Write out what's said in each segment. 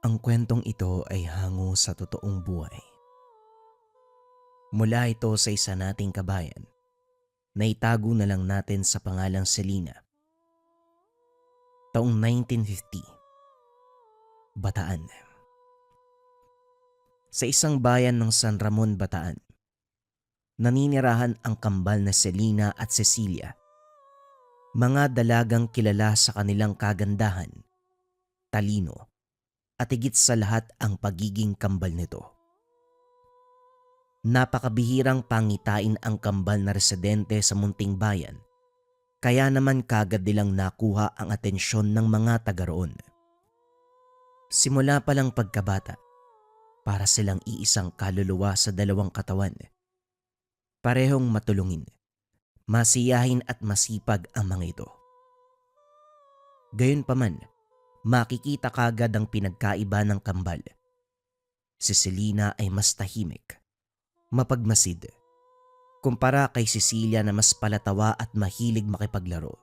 Ang kwentong ito ay hango sa totoong buhay. Mula ito sa isa nating kabayan na itago na lang natin sa pangalang Selena. Taong 1950, Bataan. Sa isang bayan ng San Ramon, Bataan, naninirahan ang kambal na Selena at Cecilia. Mga dalagang kilala sa kanilang kagandahan, talino, at higit sa lahat ang pagiging kambal nito. Napakabihirang pangitain ang kambal na residente sa munting bayan, kaya naman kagad nilang nakuha ang atensyon ng mga taga roon. Simula pa lang pagkabata, para silang iisang kaluluwa sa dalawang katawan. Parehong matulungin, masiyahin at masipag ang mga ito. Gayunpaman, makikita kagad ang pinagkaiba ng kambal. Si Selena ay mas tahimik, mapagmasid, kumpara kay Cecilia na mas palatawa at mahilig makipaglaro.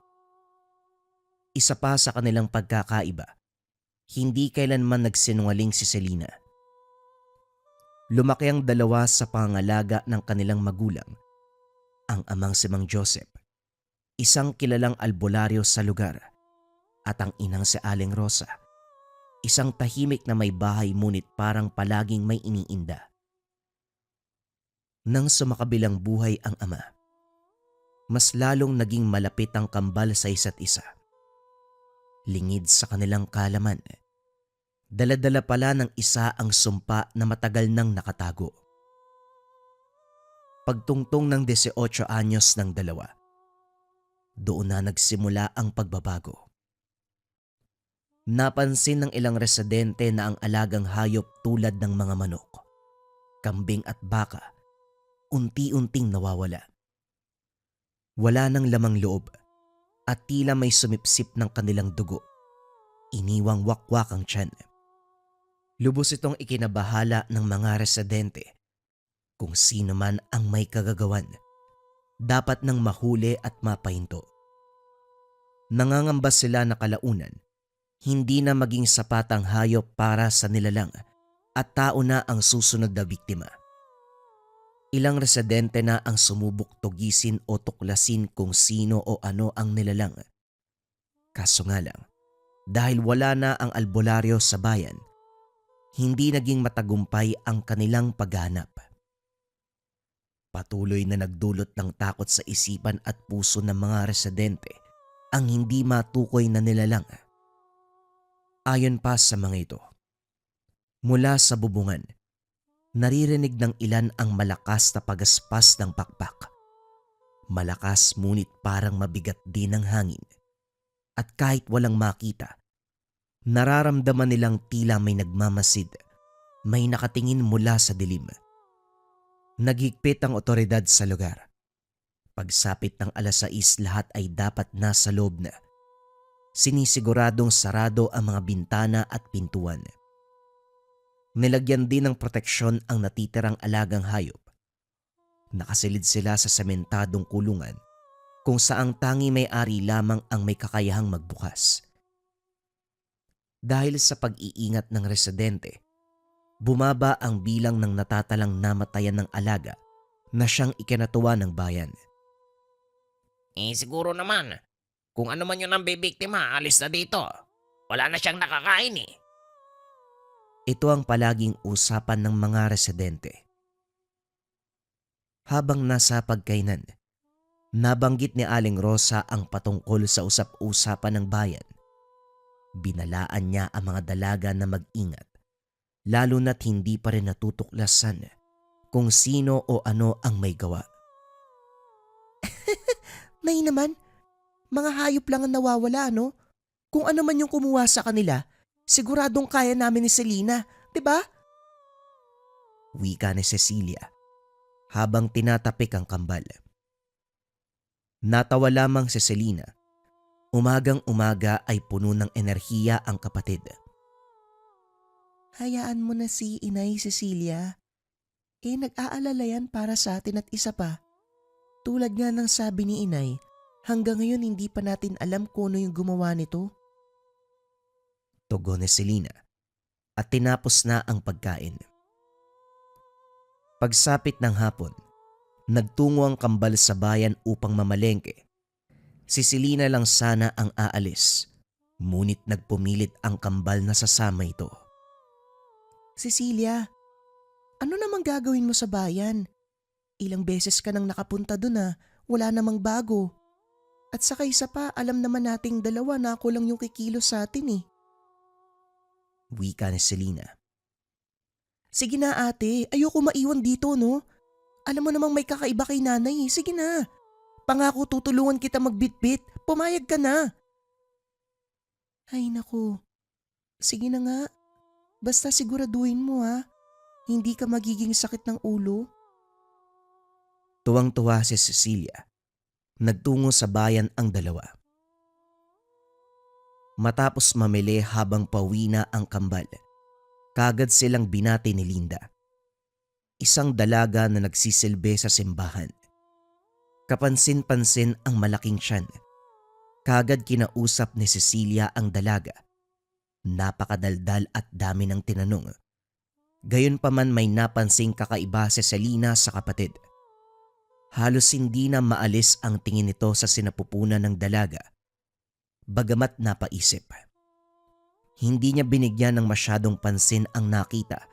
Isa pa sa kanilang pagkakaiba, hindi kailanman nagsinungaling si Selena. Lumaki ang dalawa sa pangangalaga ng kanilang magulang, ang amang si Mang Joseph, isang kilalang albularyo sa lugar, at ang inang si Aling Rosa, isang tahimik na may bahay ngunit parang palaging may iniinda. Nang sumakabilang buhay ang ama, mas lalong naging malapit ang kambal sa isa't isa. Lingid sa kanilang kaalaman, dala-dala pala ng isa ang sumpa na matagal nang nakatago. Pagtungtong ng 18 anyos ng dalawa, doon na nagsimula ang pagbabago. Napansin ng ilang residente na ang alagang hayop tulad ng mga manok, kambing at baka unti-unting nawawala. Wala nang lamang loob at tila may sumipsip ng kanilang dugo. Iniwang wakwak ang tiyan. Lubos itong ikinabahala ng mga residente. Kung sino man ang may kagagawan, dapat nang mahuli at mapahinto. Nangangamba sila na kalaunan, hindi na maging sapat ang hayop para sa nilalang at tao na ang susunod na biktima. Ilang residente na ang sumubok tugisin o tuklasin kung sino o ano ang nilalang. Kaso nga lang, dahil wala na ang albularyo sa bayan, hindi naging matagumpay ang kanilang paghahanap. Patuloy na nagdulot ng takot sa isipan at puso ng mga residente ang hindi matukoy na nilalang. Ayon pa sa mga ito, mula sa bubungan, naririnig ng ilan ang malakas na pagaspas ng pakpak. Malakas ngunit parang mabigat din ang hangin. At kahit walang makita, nararamdaman nilang tila may nagmamasid, may nakatingin mula sa dilim. Naghigpit ang otoridad sa lugar. Pagsapit ng 6:00 lahat ay dapat nasa loob na. Sinisiguradong sarado ang mga bintana at pintuan. Nilagyan din ng proteksyon ang natitirang alagang hayop. Nakasilid sila sa sementadong kulungan kung saang tangi may-ari lamang ang may kakayahang magbukas. Dahil sa pag-iingat ng residente, bumaba ang bilang ng natatalang namatayan ng alaga na siyang ikinatuwa ng bayan. Siguro naman, kung ano man yun ang bibiktima, alis na dito. Wala na siyang nakakain eh. Ito ang palaging usapan ng mga residente. Habang nasa pagkainan, nabanggit ni Aling Rosa ang patungkol sa usap-usapan ng bayan. Binalaan niya ang mga dalaga na mag-ingat, lalo na't hindi pa rin natutuklasan kung sino o ano ang may gawa. Nay naman, mga hayop lang ang nawawala, no? Kung ano man yung kumuha sa kanila, siguradong kaya namin ni Selena, di ba? Wika ni Cecilia habang tinatapik ang kambal. Natawa lamang si Selena. Umagang-umaga ay puno ng enerhiya ang kapatid. Hayaan mo na si Inay Cecilia. Nag-aalala yan para sa atin at isa pa. Tulad nga ng sabi ni Inay, hanggang ngayon hindi pa natin alam kung ano yung gumawa nito. Tugon ni Selena. at tinapos na ang pagkain. Pagsapit ng hapon, nagtungo ang kambal sa bayan upang mamalengke. Si Selena lang sana ang aalis, ngunit nagpumilit ang kambal na sasama ito. Cecilia, ano namang gagawin mo sa bayan? Ilang beses ka nang nakapunta dun wala namang bago. At saka isa pa, alam naman nating dalawa na ako lang yung kikilos sa atin eh. Wika ni Selena. Sige na ate, ayoko maiwan dito no. Alam mo namang may kakaiba kay nanay eh. Sige na. Pangako tutulungan kita magbitbit. Pumayag ka na. Ay naku. Sige na nga. Basta siguraduhin mo hindi ka magiging sakit ng ulo. Tuwang-tuwa si Cecilia. Nagtungo sa bayan ang dalawa. Matapos mamili habang pauwi na ang kambal, kagad silang binati ni Linda. Isang dalaga na nagsisilbi sa simbahan. Kapansin-pansin ang malaking tiyan. Kagad kinausap ni Cecilia ang dalaga. Napakadaldal at dami ng tinanong. Gayunpaman may napansing kakaiba si Selena sa kapatid. Halos hindi na maalis ang tingin nito sa sinapupunan ng dalaga. Bagamat napaisip. Hindi niya binigyan ng masyadong pansin ang nakita.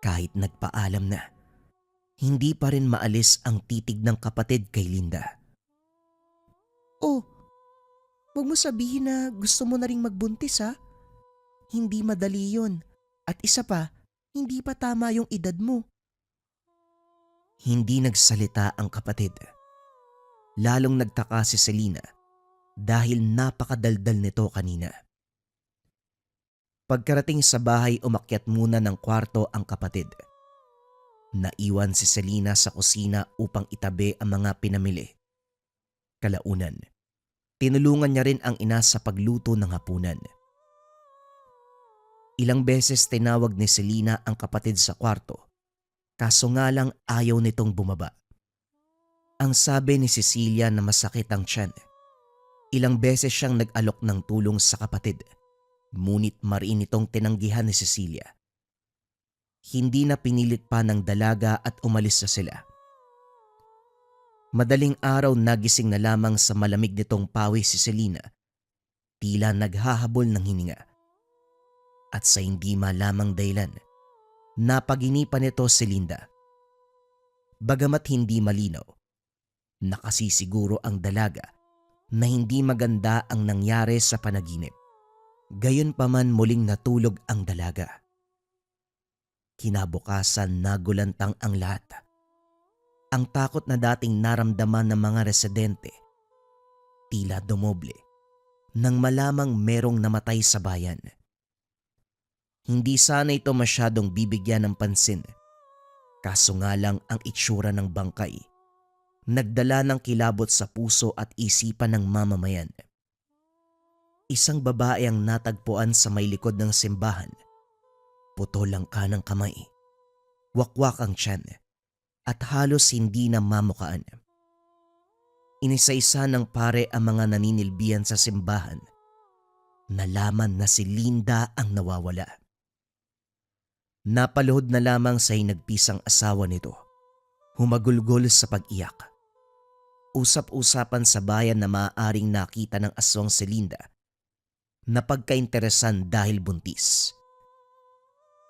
Kahit nagpaalam na, hindi pa rin maalis ang titig ng kapatid kay Linda. Oh, wag mo sabihin na gusto mo na ring magbuntis Hindi madali yun. At isa pa, hindi pa tama yung edad mo. Hindi nagsalita ang kapatid. Lalong nagtaka si Selena dahil napakadaldal nito kanina. Pagkarating sa bahay, umakyat muna ng kwarto ang kapatid. Naiwan si Selena sa kusina upang itabi ang mga pinamili. Kalaunan, tinulungan niya rin ang ina sa pagluto ng hapunan. Ilang beses tinawag ni Selena ang kapatid sa kwarto, kaso nga lang ayaw nitong bumaba. Ang sabi ni Cecilia na masakit ang tiyan. Ilang beses siyang nag-alok ng tulong sa kapatid, ngunit mariin itong tinanggihan ni Cecilia. Hindi na pinilit pa ng dalaga at umalis na sila. Madaling araw nagising na lamang sa malamig nitong pawis si Selena. Tila naghahabol ng hininga. At sa hindi malamang dahilan, napaginipan nito si Linda. Bagamat hindi malinaw, nakasisiguro ang dalaga na hindi maganda ang nangyari sa panaginip. Gayunpaman muling natulog ang dalaga. Kinabukasan nagulantang ang lahat. Ang takot na dating naramdaman ng mga residente, tila dumoble nang malamang merong namatay sa bayan. Hindi sana ito masyadong bibigyan ng pansin, kaso nga lang ang itsura ng bangkay nagdala ng kilabot sa puso at isipan ng mamamayan. Isang babae ang natagpuan sa may likod ng simbahan. Putol ang kanang kamay, wakwak ang tiyan, at halos hindi na mamukaan. Inisa-isa ng pare ang mga naninilbihan sa simbahan. Nalaman na si Linda ang nawawala. Napaluhod na lamang sa hinagpisang asawa nito. Humagulgol sa pag-iyak. Usap-usapan sa bayan na maaaring nakita ng aswang si Linda na pagkainteresan dahil buntis.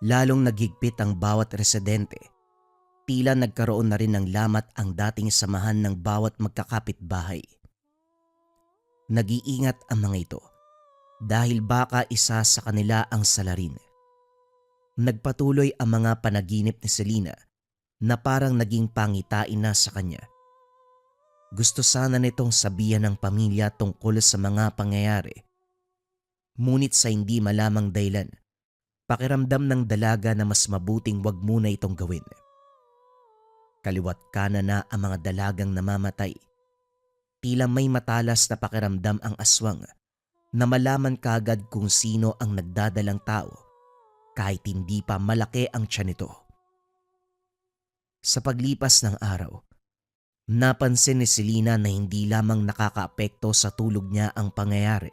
Lalong naghigpit ang bawat residente. Tila nagkaroon na rin ng lamat ang dating samahan ng bawat magkakapit-bahay. Nag-iingat ang mga ito dahil baka isa sa kanila ang salarin. Nagpatuloy ang mga panaginip ni Selena na parang naging pangitain na sa kanya. Gusto sana nitong sabihan ng pamilya tungkol sa mga pangyayari. Ngunit sa hindi malamang dahilan, pakiramdam ng dalaga na mas mabuting wag muna itong gawin. Kaliwat kanan na ang mga dalagang namamatay. Tila may matalas na pakiramdam ang aswang na malaman kagad kung sino ang nagdadalang tao kahit hindi pa malaki ang tiyan nito. Sa paglipas ng araw, napansin ni Selena na hindi lamang nakakaapekto sa tulog niya ang pangyayari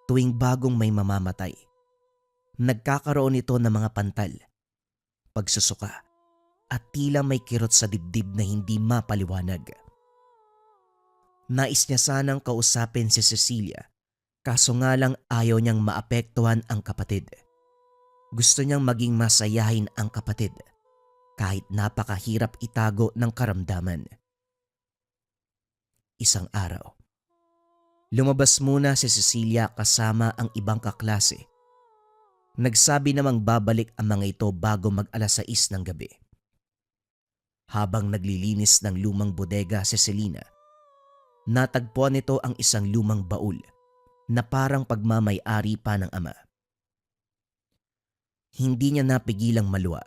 tuwing bagong may mamamatay. Nagkakaroon ito ng mga pantal, pagsusuka, at tila may kirot sa dibdib na hindi mapaliwanag. Nais niya sanang kausapin si Cecilia, kaso nga lang ayaw niyang maapektuhan ang kapatid. Gusto niyang maging masayahin ang kapatid kahit napakahirap itago ng karamdaman. Isang araw, lumabas muna si Cecilia kasama ang ibang kaklase. Nagsabi namang babalik ang mga ito bago mag-alas 6 ng gabi. Habang naglilinis ng lumang bodega si Selena, natagpuan nito ang isang lumang baul na parang pagmamay-ari pa ng ama. Hindi niya napigilang maluwa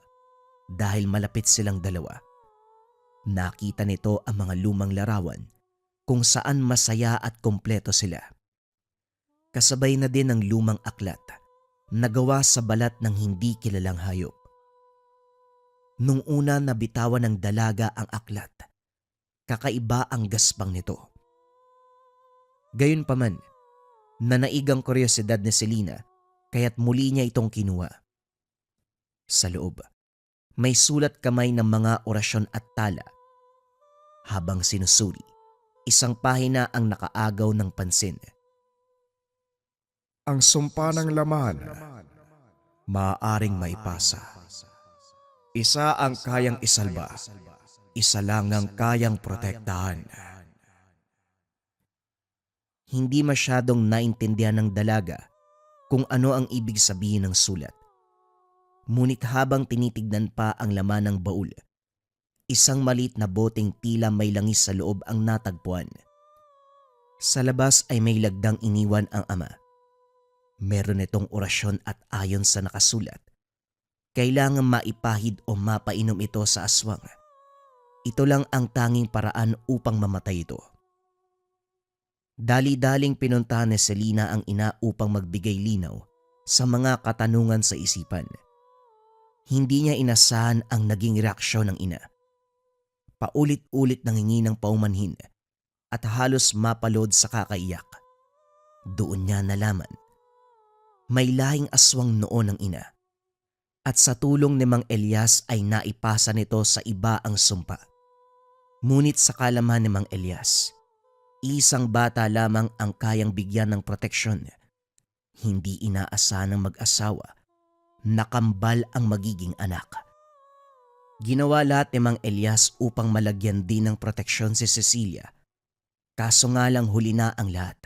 dahil malapit silang dalawa. Nakita nito ang mga lumang larawan kung saan masaya at kompleto sila. Kasabay na din ang lumang aklat na gawa sa balat ng hindi kilalang hayop. Nung una nabitawan ng dalaga ang aklat, kakaiba ang gaspang nito. Gayunpaman, nanaig ang kuryosidad ni Selena kaya't muli niya itong kinuha. Sa loob, may sulat kamay ng mga orasyon at tala. Habang sinusuri, isang pahina ang nakaagaw ng pansin. Ang sumpa ng laman, maaaring maipasa. Isa ang kayang isalba, isa lang ang kayang protektahan. Hindi masyadong naintindihan ng dalaga kung ano ang ibig sabihin ng sulat. Ngunit habang tinitignan pa ang laman ng baul, isang maliit na boteng tila may langis sa loob ang natagpuan. Sa labas ay may lagdang iniwan ang ama. Meron itong orasyon at ayon sa nakasulat, kailangan maipahid o mapainom ito sa aswang. Ito lang ang tanging paraan upang mamatay ito. Dali-daling pinuntahan ni Selena ang ina upang magbigay linaw sa mga katanungan sa isipan. Hindi niya inasahan ang naging reaksyon ng ina. Paulit-ulit nangingi ng paumanhin at halos mapalod sa kakaiyak. Doon niya nalaman, may lahing aswang noon ng ina. At sa tulong ni Mang Elias ay naipasa nito sa iba ang sumpa. Ngunit sa kalaman ni Mang Elias, isang bata lamang ang kayang bigyan ng proteksyon. Hindi inaasahan ng mag-asawa na kambal ang magiging anak. Ginawa lahat ni Mang Elias upang malagyan din ng proteksyon si Cecilia. Kaso nga lang huli na ang lahat.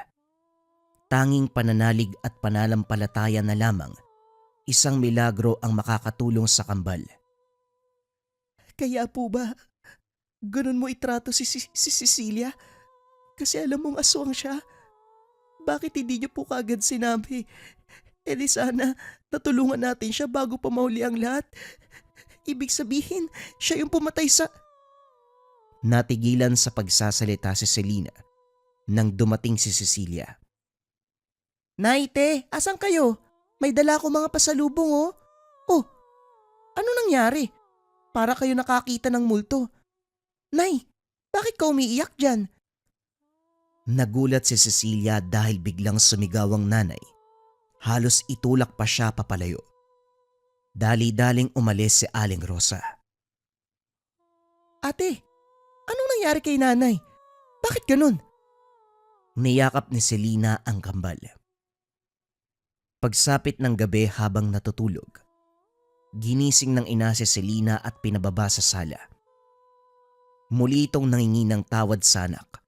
Tanging pananalig at pananampalataya na lamang, isang milagro ang makakatulong sa kambal. Kaya po ba, ganun mo itrato si Cecilia? Kasi alam mong aswang siya. Bakit hindi niyo po kaagad sinabi? E di sana natulungan natin siya bago pa mahuli ang lahat. Ibig sabihin, siya yung pumatay sa... Natigilan sa pagsasalita si Selena nang dumating si Cecilia. Nay, te, asan kayo? May dala ko mga pasalubong oh. Oh, ano nangyari? Para kayo nakakita ng multo. Nay, bakit ka umiiyak dyan? Nagulat si Cecilia dahil biglang sumigaw ang nanay. Halos itulak pa siya papalayo. Dali-daling umalis si Aling Rosa. Ate, anong nangyari kay nanay? Bakit ganun? Niyakap ni Selena ang kambal. Pagsapit ng gabi habang natutulog, ginising ng ina si Selena at pinababa sa sala. Muli itong nangingi ng tawad sa anak.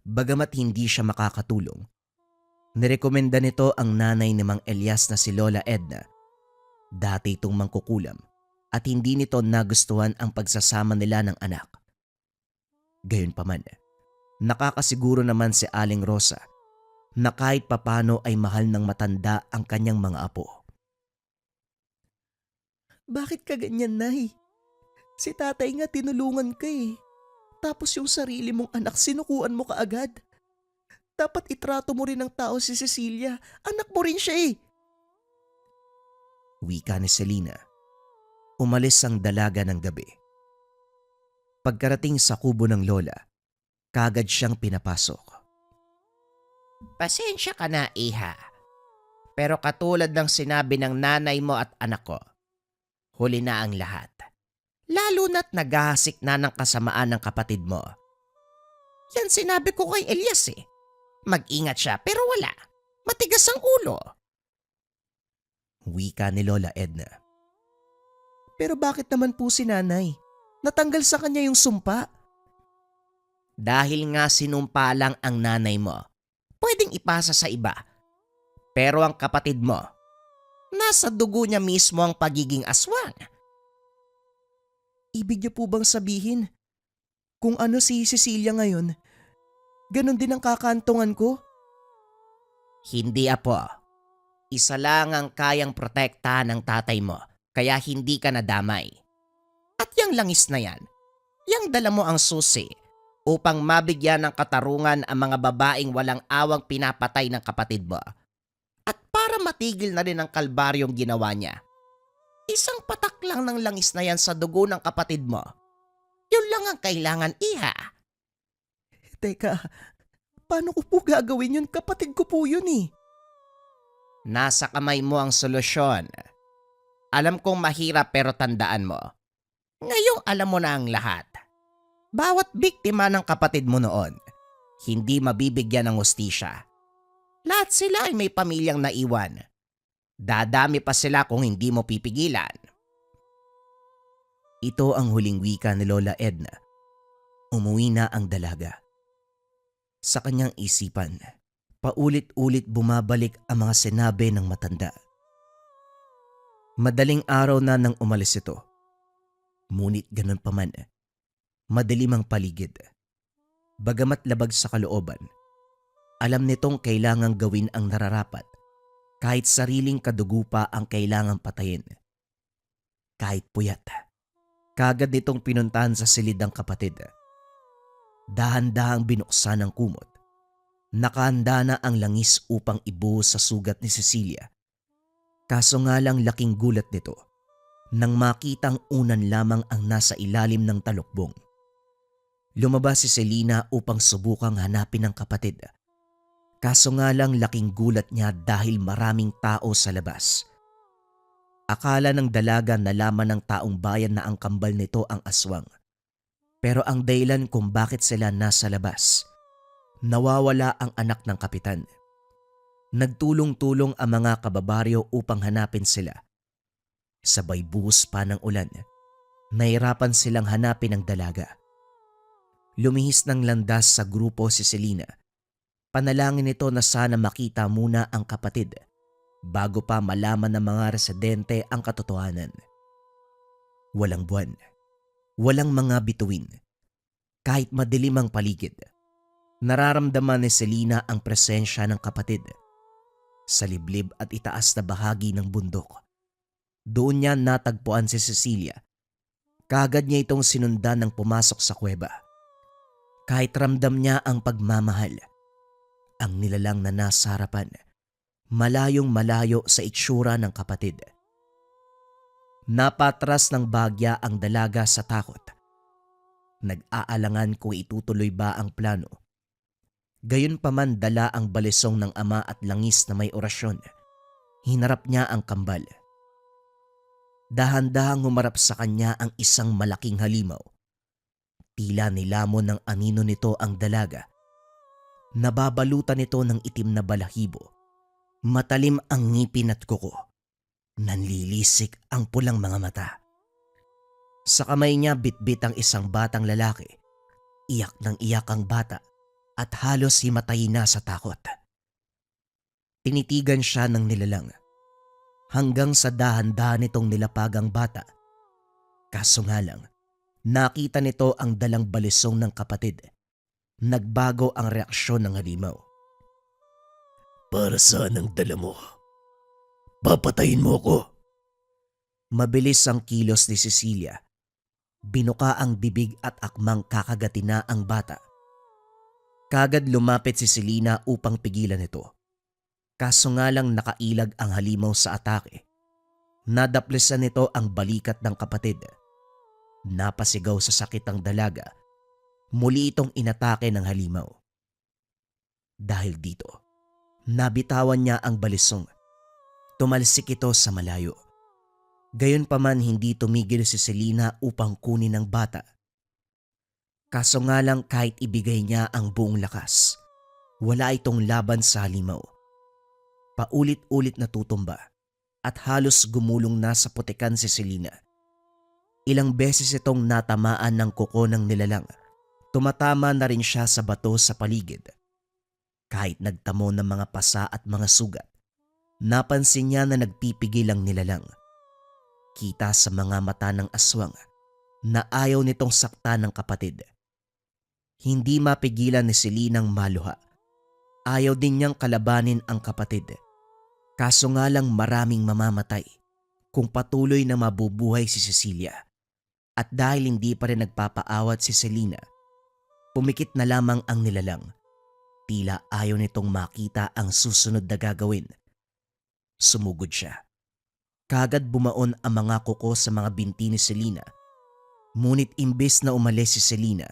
Bagamat hindi siya makakatulong, nirekomenda nito ang nanay ni Mang Elias na si Lola Edna. Dati itong mangkukulam at hindi nito nagustuhan ang pagsasama nila ng anak. Gayunpaman, nakakasiguro naman si Aling Rosa na kahit papano ay mahal ng matanda ang kanyang mga apo. Bakit ka ganyan, Nay? Si tatay nga tinulungan ka eh. Tapos yung sarili mong anak sinukuan mo kaagad. Dapat itrato mo rin ng tao si Cecilia. Anak mo rin siya eh. Wika ni Selena. Umalis ang dalaga ng gabi. Pagkarating sa kubo ng lola, kagad siyang pinapasok. Pasensya ka na, iha. Pero katulad ng sinabi ng nanay mo at anak ko, huli na ang lahat. Lalo na't naghahasik na ng kasamaan ng kapatid mo. Yan sinabi ko kay Elias eh. Mag-ingat siya pero wala. Matigas ang ulo. Wika ni Lola Edna. Pero bakit naman po si nanay? Natanggal sa kanya yung sumpa. Dahil nga sinumpa lang ang nanay mo, pwedeng ipasa sa iba. Pero ang kapatid mo, nasa dugo niya mismo ang pagiging aswang. Ibig niyo po bang sabihin, kung ano si Cecilia ngayon, ganon din ang kakantungan ko? Hindi apo. Isa lang ang kayang protektahan ng tatay mo, kaya hindi ka nadamay. At yang langis na yan, yang dala mo ang susi upang mabigyan ng katarungan ang mga babaeng walang awang pinapatay ng kapatid mo. At para matigil na rin ang kalbaryong ginawa niya, isang patak lang ng langis na yan sa dugo ng kapatid mo. Yun lang ang kailangan, iha. Teka, paano ko po gagawin yun? Kapatid ko po yun eh. Nasa kamay mo ang solusyon. Alam kong mahirap pero tandaan mo. Ngayong alam mo na ang lahat. Bawat biktima ng kapatid mo noon, hindi mabibigyan ng hustisya. Lahat sila ay may pamilyang naiwan. Dadami pa sila kung hindi mo pipigilan. Ito ang huling wika ni Lola Edna. Umuwi na ang dalaga. Sa kanyang isipan, paulit-ulit bumabalik ang mga sinabi ng matanda. Madaling araw na nang umalis ito. Ngunit ganun pa man, madilim ang paligid. Bagamat labag sa kalooban, alam nitong kailangang gawin ang nararapat kahit sariling kadugo pa ang kailangang patayin. Kahit puyat, kagad nitong pinuntahan sa silid ang kapatid. Dahan-dahang binuksan ang kumot. Nakahanda na ang langis upang ibuhos sa sugat ni Cecilia. Kaso nga lang laking gulat nito nang makitang unan lamang ang nasa ilalim ng talukbong. Lumabas si Selena upang subukang hanapin ang kapatid. Kaso nga lang laking gulat niya dahil maraming tao sa labas. Akala ng dalaga nalaman ng taong bayan na ang kambal nito ang aswang. Pero ang dahilan kung bakit sila nasa labas, nawawala ang anak ng kapitan. Nagtulong-tulong ang mga kababaryo upang hanapin sila. Sabay buhos pa ng ulan, nahirapan silang hanapin ang dalaga. Lumihis ng landas sa grupo si Selena. Panalangin nito na sana makita muna ang kapatid bago pa malaman ng mga residente ang katotohanan. Walang buwan, walang mga bituin. Kahit madilim ang paligid, nararamdaman ni Selena ang presensya ng kapatid. Sa liblib at itaas na bahagi ng bundok, doon niya natagpuan si Cecilia. Kaagad niya itong sinundan ng pumasok sa kuweba. Kahit ramdam niya ang pagmamahal, ang nilalang na nasa harapan, malayong malayo sa itsura ng kapatid. Napatras ng bagya ang dalaga sa takot. Nag-aalangan kung itutuloy ba ang plano. Gayunpaman dala ang balisong ng ama at langis na may orasyon. Hinarap niya ang kambal. Dahan-dahang humarap sa kanya ang isang malaking halimaw. Tila nilamon ng anino nito ang dalaga. Nababalutan nito ng itim na balahibo. Matalim ang ngipin at kuko. Nanlilisik ang pulang mga mata. Sa kamay niya bitbit ang isang batang lalaki. Iyak ng iyak ang bata at halos himatayin na sa takot. Tinitigan siya ng nilalang hanggang sa dahan-dahan nitong nilapag ang bata. Kaso nga lang, nakita nito ang dalang balisong ng kapatid. Nagbago ang reaksyon ng halimaw. Para saan ang dala mo? Papatayin mo ko. Mabilis ang kilos ni Cecilia. Binuka ang bibig at akmang kakagatin na ang bata. Kagad lumapit si Selena upang pigilan ito. Kaso nga lang nakailag ang halimaw sa atake. Nadaplisan nito ang balikat ng kapatid. Napasigaw sa sakit ang dalaga. Muli itong inatake ng halimaw. Dahil dito, nabitawan niya ang balisong Tumalsik ito sa malayo. Gayunpaman hindi tumigil si Selena upang kunin ang bata. Kaso nga lang kahit ibigay niya ang buong lakas, wala itong laban sa halimaw. Paulit-ulit na tutumba at halos gumulong na sa putikan si Selena. Ilang beses itong natamaan ng kuko ng nilalang. Tumatama na rin siya sa bato sa paligid. Kahit nagtamo ng mga pasa at mga sugat, napansin niya na nagpipigil ang nilalang. Kita sa mga mata ng aswang na ayaw nitong saktan ng kapatid. Hindi mapigilan ni Selinang maluha. Ayaw din niyang kalabanin ang kapatid. Kaso nga lang maraming mamamatay kung patuloy na mabubuhay si Cecilia. At dahil hindi pa rin nagpapaawat si Selena, pumikit na lamang ang nilalang. Tila ayaw nitong makita ang susunod na gagawin. Sumugod siya. Kagad bumaon ang mga kuko sa mga binti ni Selena. Ngunit imbes na umalis si Selena,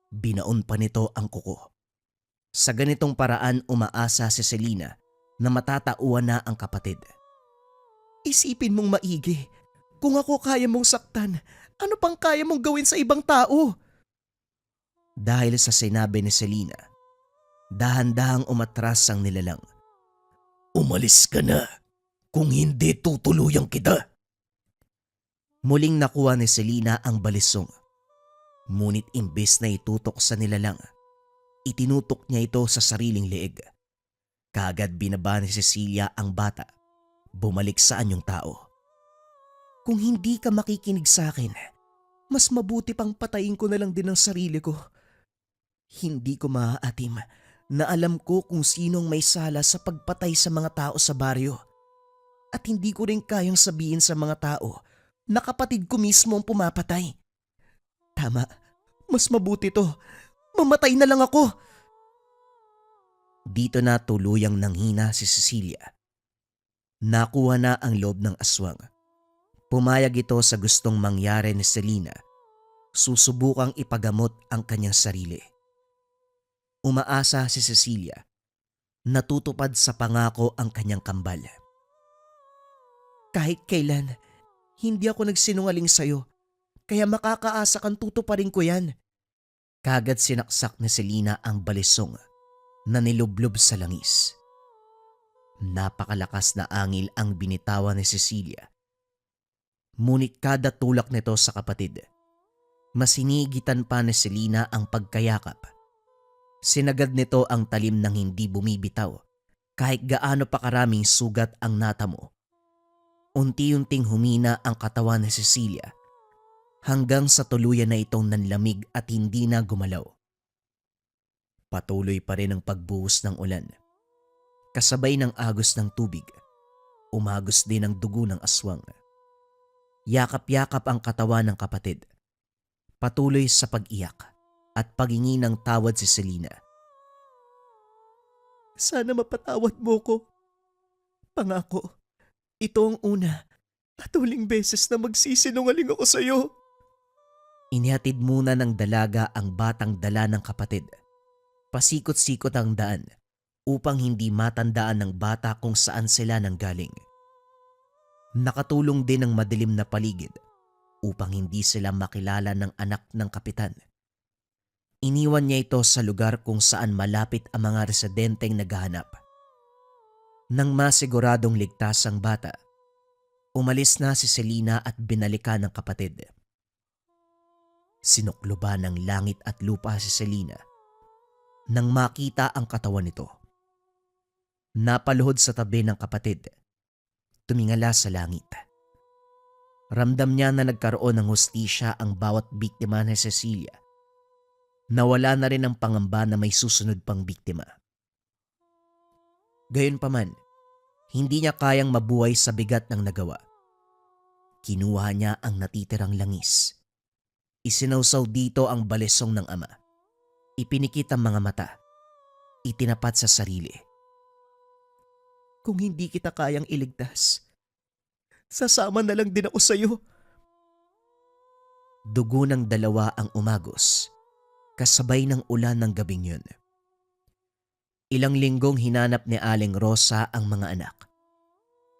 binaon pa nito ang kuko. Sa ganitong paraan umaasa si Selena na matatauan na ang kapatid. Isipin mong maigi. Kung ako kaya mong saktan, ano pang kaya mong gawin sa ibang tao? Dahil sa sinabi ni Selena, dahan-dahang umatras ang nilalang. Umalis ka na. Kung hindi tutuluyang kita. Muling nakuha ni Selena ang balisong. Ngunit imbes na itutok sa nilalang, itinutok niya ito sa sariling leeg. Kaagad binaba ni Cecilia ang bata. Bumalik sa anyong tao. Kung hindi ka makikinig sa akin, mas mabuti pang patayin ko na lang din ang sarili ko. Hindi ko maaatim na alam ko kung sinong may sala sa pagpatay sa mga tao sa baryo. At hindi ko rin kayang sabihin sa mga tao na kapatid ko mismo ang pumapatay. Tama, mas mabuti to. Mamatay na lang ako. Dito na tuluyang nanghina si Cecilia. Nakuha na ang loob ng aswang. Pumayag ito sa gustong mangyari ni Selena. Susubukang ipagamot ang kanyang sarili. Umaasa si Cecilia. Natutupad sa pangako ang kanyang kambal. Kahit kailan, hindi ako nagsinungaling sa'yo. Kaya makakaasa kang tutuparin ko yan. Kagad sinaksak ni Selena ang balisong na nilublob sa langis. Napakalakas na angil ang binitawan ni Cecilia. Ngunit kada tulak nito sa kapatid, masinigitan pa ni Selena ang pagkayakap. Sinagad nito ang talim ng hindi bumibitaw kahit gaano pa karaming sugat ang natamo. Unti-unting humina ang katawan ni Cecilia hanggang sa tuluyan na itong nanlamig at hindi na gumalaw. Patuloy pa rin ang pagbuhos ng ulan. Kasabay ng agos ng tubig, umagos din ang dugo ng aswang. Yakap-yakap ang katawan ng kapatid. Patuloy sa pag-iyak at paghingi ng tawad si Selena. Sana mapatawad mo ko. Pangako, ito ang una at huling beses na magsisinungaling ako sa'yo. Inihatid muna ng dalaga ang batang dala ng kapatid. Pasikot-sikot ang daan upang hindi matandaan ng bata kung saan sila nanggaling. Nakatulong din ang madilim na paligid upang hindi sila makilala ng anak ng kapitan. Iniwan niya ito sa lugar kung saan malapit ang mga residenteng naghahanap. Nang masiguradong ligtas ang bata, umalis na si Selena at binalikan ng kapatid. Sinukluban ng langit at lupa si Selena nang makita ang katawan nito. Napaluhod sa tabi ng kapatid. Tumingala sa langit. Ramdam niya na nagkaroon ng hustisya ang bawat biktima ni Cecilia. Nawala na rin ang pangamba na may susunod pang biktima. Gayunpaman, hindi niya kayang mabuhay sa bigat ng nagawa. Kinuha niya ang natitirang langis. Isinawsaw dito ang balisong ng ama. Ipinikit ang mga mata. Itinapat sa sarili. Kung hindi kita kayang iligtas, sasama na lang din ako sa'yo. Dugo ng dalawa ang umagos, kasabay ng ulan ng gabing yun. Ilang linggong hinanap ni Aling Rosa ang mga anak.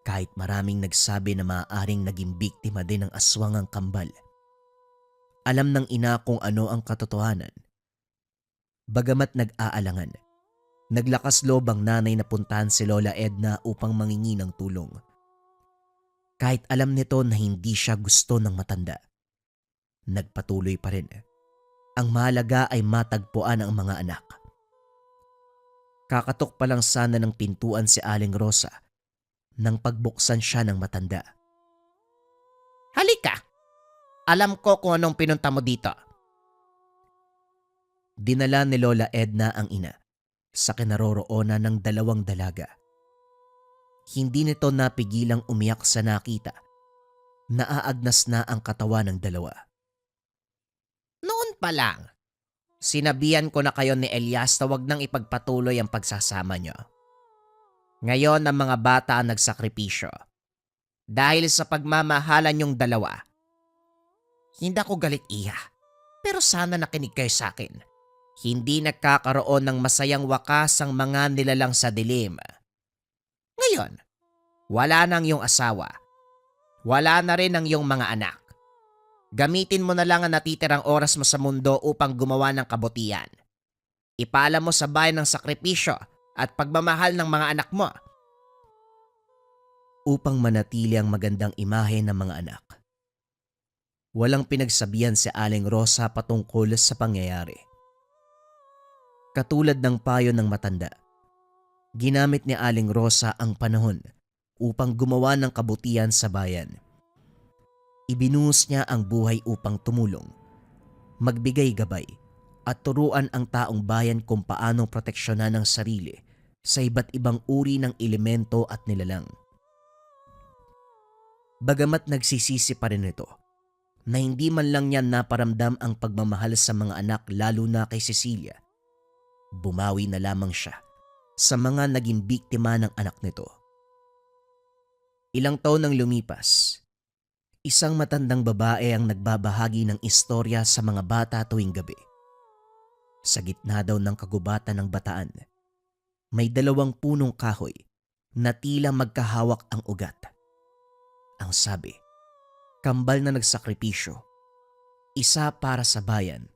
Kahit maraming nagsabi na maaaring naging biktima din ng aswang ang kambal. Alam ng ina kung ano ang katotohanan. Bagamat nag-aalangan, naglakas loob ang nanay na puntahan si Lola Edna upang mangingi ng tulong. Kahit alam nito na hindi siya gusto ng matanda, nagpatuloy pa rin. Ang mahalaga ay matagpuan ang mga anak. Kakatok pa lang sana ng pintuan si Aling Rosa nang pagbuksan siya ng matanda. Halika! Alam ko kung anong pinunta mo dito. Dinala ni Lola Edna ang ina sa kinaroroonan ng 2 dalaga. Hindi nito napigilang umiyak sa nakita. Naaagnas na ang katawan ng 2. Noon pa lang, sinabihan ko na kayo ni Elias na wag nang ipagpatuloy ang pagsasama nyo. Ngayon ang mga bata ang nagsakripisyo. Dahil sa pagmamahalan yung 2. Hindi ako galit, Iha. Pero sana nakinig kayo sa akin. Hindi nagkakaroon ng masayang wakas ang mga nilalang sa dilim. Ngayon, wala nang iyong asawa. Wala na rin ang iyong mga anak. Gamitin mo na lang ang natitirang oras mo sa mundo upang gumawa ng kabutihan. Ipaalam mo sa bayan ng sakripisyo at pagmamahal ng mga anak mo. Upang manatili ang magandang imahe ng mga anak. Walang pinagsabihan si Aling Rosa patungkol sa pangyayari. Katulad ng payo ng matanda, ginamit ni Aling Rosa ang panahon upang gumawa ng kabutihan sa bayan. Ibinuhos niya ang buhay upang tumulong, magbigay gabay at turuan ang taong bayan kung paanong proteksyonan ang sarili sa iba't ibang uri ng elemento at nilalang. Bagamat nagsisisi pa rin ito, na hindi man lang niya naparamdam ang pagmamahal sa mga anak lalo na kay Cecilia, bumawi na lamang siya sa mga naging biktima ng anak nito. Ilang taon nang lumipas, isang matandang babae ang nagbabahagi ng istorya sa mga bata tuwing gabi. Sa gitna daw ng kagubatan ng Bataan, may 2 punong kahoy na tila magkahawak ang ugat. Ang sabi, kambal na nagsakripisyo, isa para sa bayan,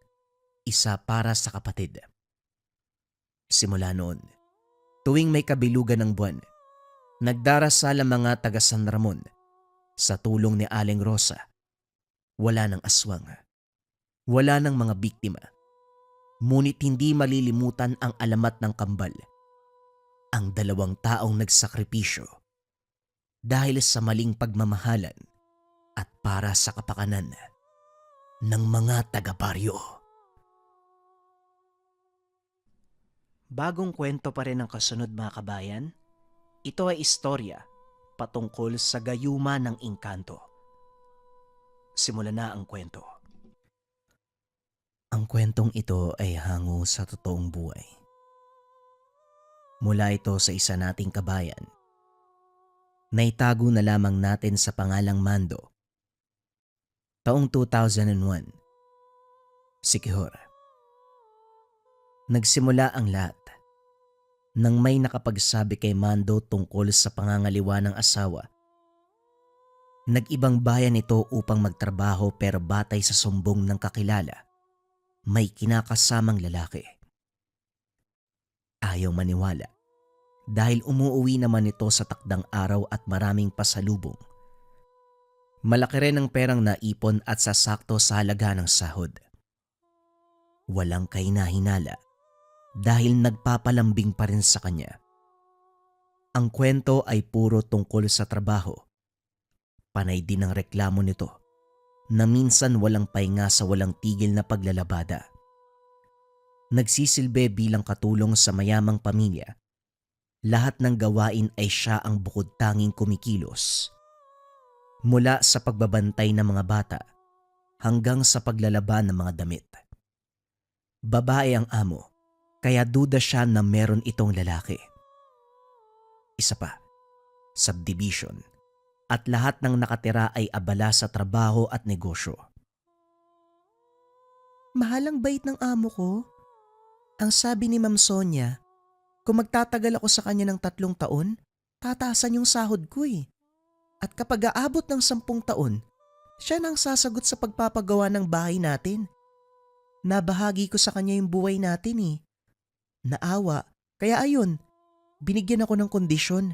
isa para sa kapatid. Simula noon, tuwing may kabilugan ng buwan, nagdarasal ang mga taga San Ramon sa tulong ni Aling Rosa. Wala ng aswang, wala ng mga biktima, ngunit hindi malilimutan ang alamat ng kambal, ang 2 taong nagsakripisyo dahil sa maling pagmamahalan at para sa kapakanan ng mga taga-baryo. Bagong kwento pa rin ang kasunod, mga kabayan. Ito ay istorya patungkol sa gayuma ng engkanto. Simulan na ang kwento. Ang kwentong ito ay hango sa totoong buhay. Mula ito sa isa nating kabayan. Naitago na lamang natin sa pangalang Mando. Taong 2001. Siquijor. Nagsimula ang lahat nang may nakapagsabi kay Mando tungkol sa pangangaliwa ng asawa. Nag-ibang bayan ito upang magtrabaho pero batay sa sumbong ng kakilala, may kinakasamang lalaki. Ayaw maniwala dahil umuuwi naman ito sa takdang araw at maraming pasalubong. Malaki rin ang perang naipon at sasakto sa halaga ng sahod. Walang kahinahinala dahil nagpapalambing pa rin sa kanya. Ang kwento ay puro tungkol sa trabaho. Panay din ang reklamo nito na minsan walang pahinga sa walang tigil na paglalabada. Nagsisilbi bilang katulong sa mayamang pamilya. Lahat ng gawain ay siya ang bukod tanging kumikilos. Mula sa pagbabantay ng mga bata hanggang sa paglalaban ng mga damit. Babae ang amo, kaya duda siya na meron itong lalaki. Isa pa, subdivision, at lahat ng nakatira ay abala sa trabaho at negosyo. Mahal ang bait ng amo ko. Ang sabi ni Ma'am Sonia, kung magtatagal ako sa kanya ng 3 taon, tataasan yung sahod ko eh. At kapag aabot ng 10 taon, siya nang sasagot sa pagpapagawa ng bahay natin. Nabahagi ko sa kanya yung buhay natin eh. Naawa, kaya ayun, binigyan ako ng kondisyon.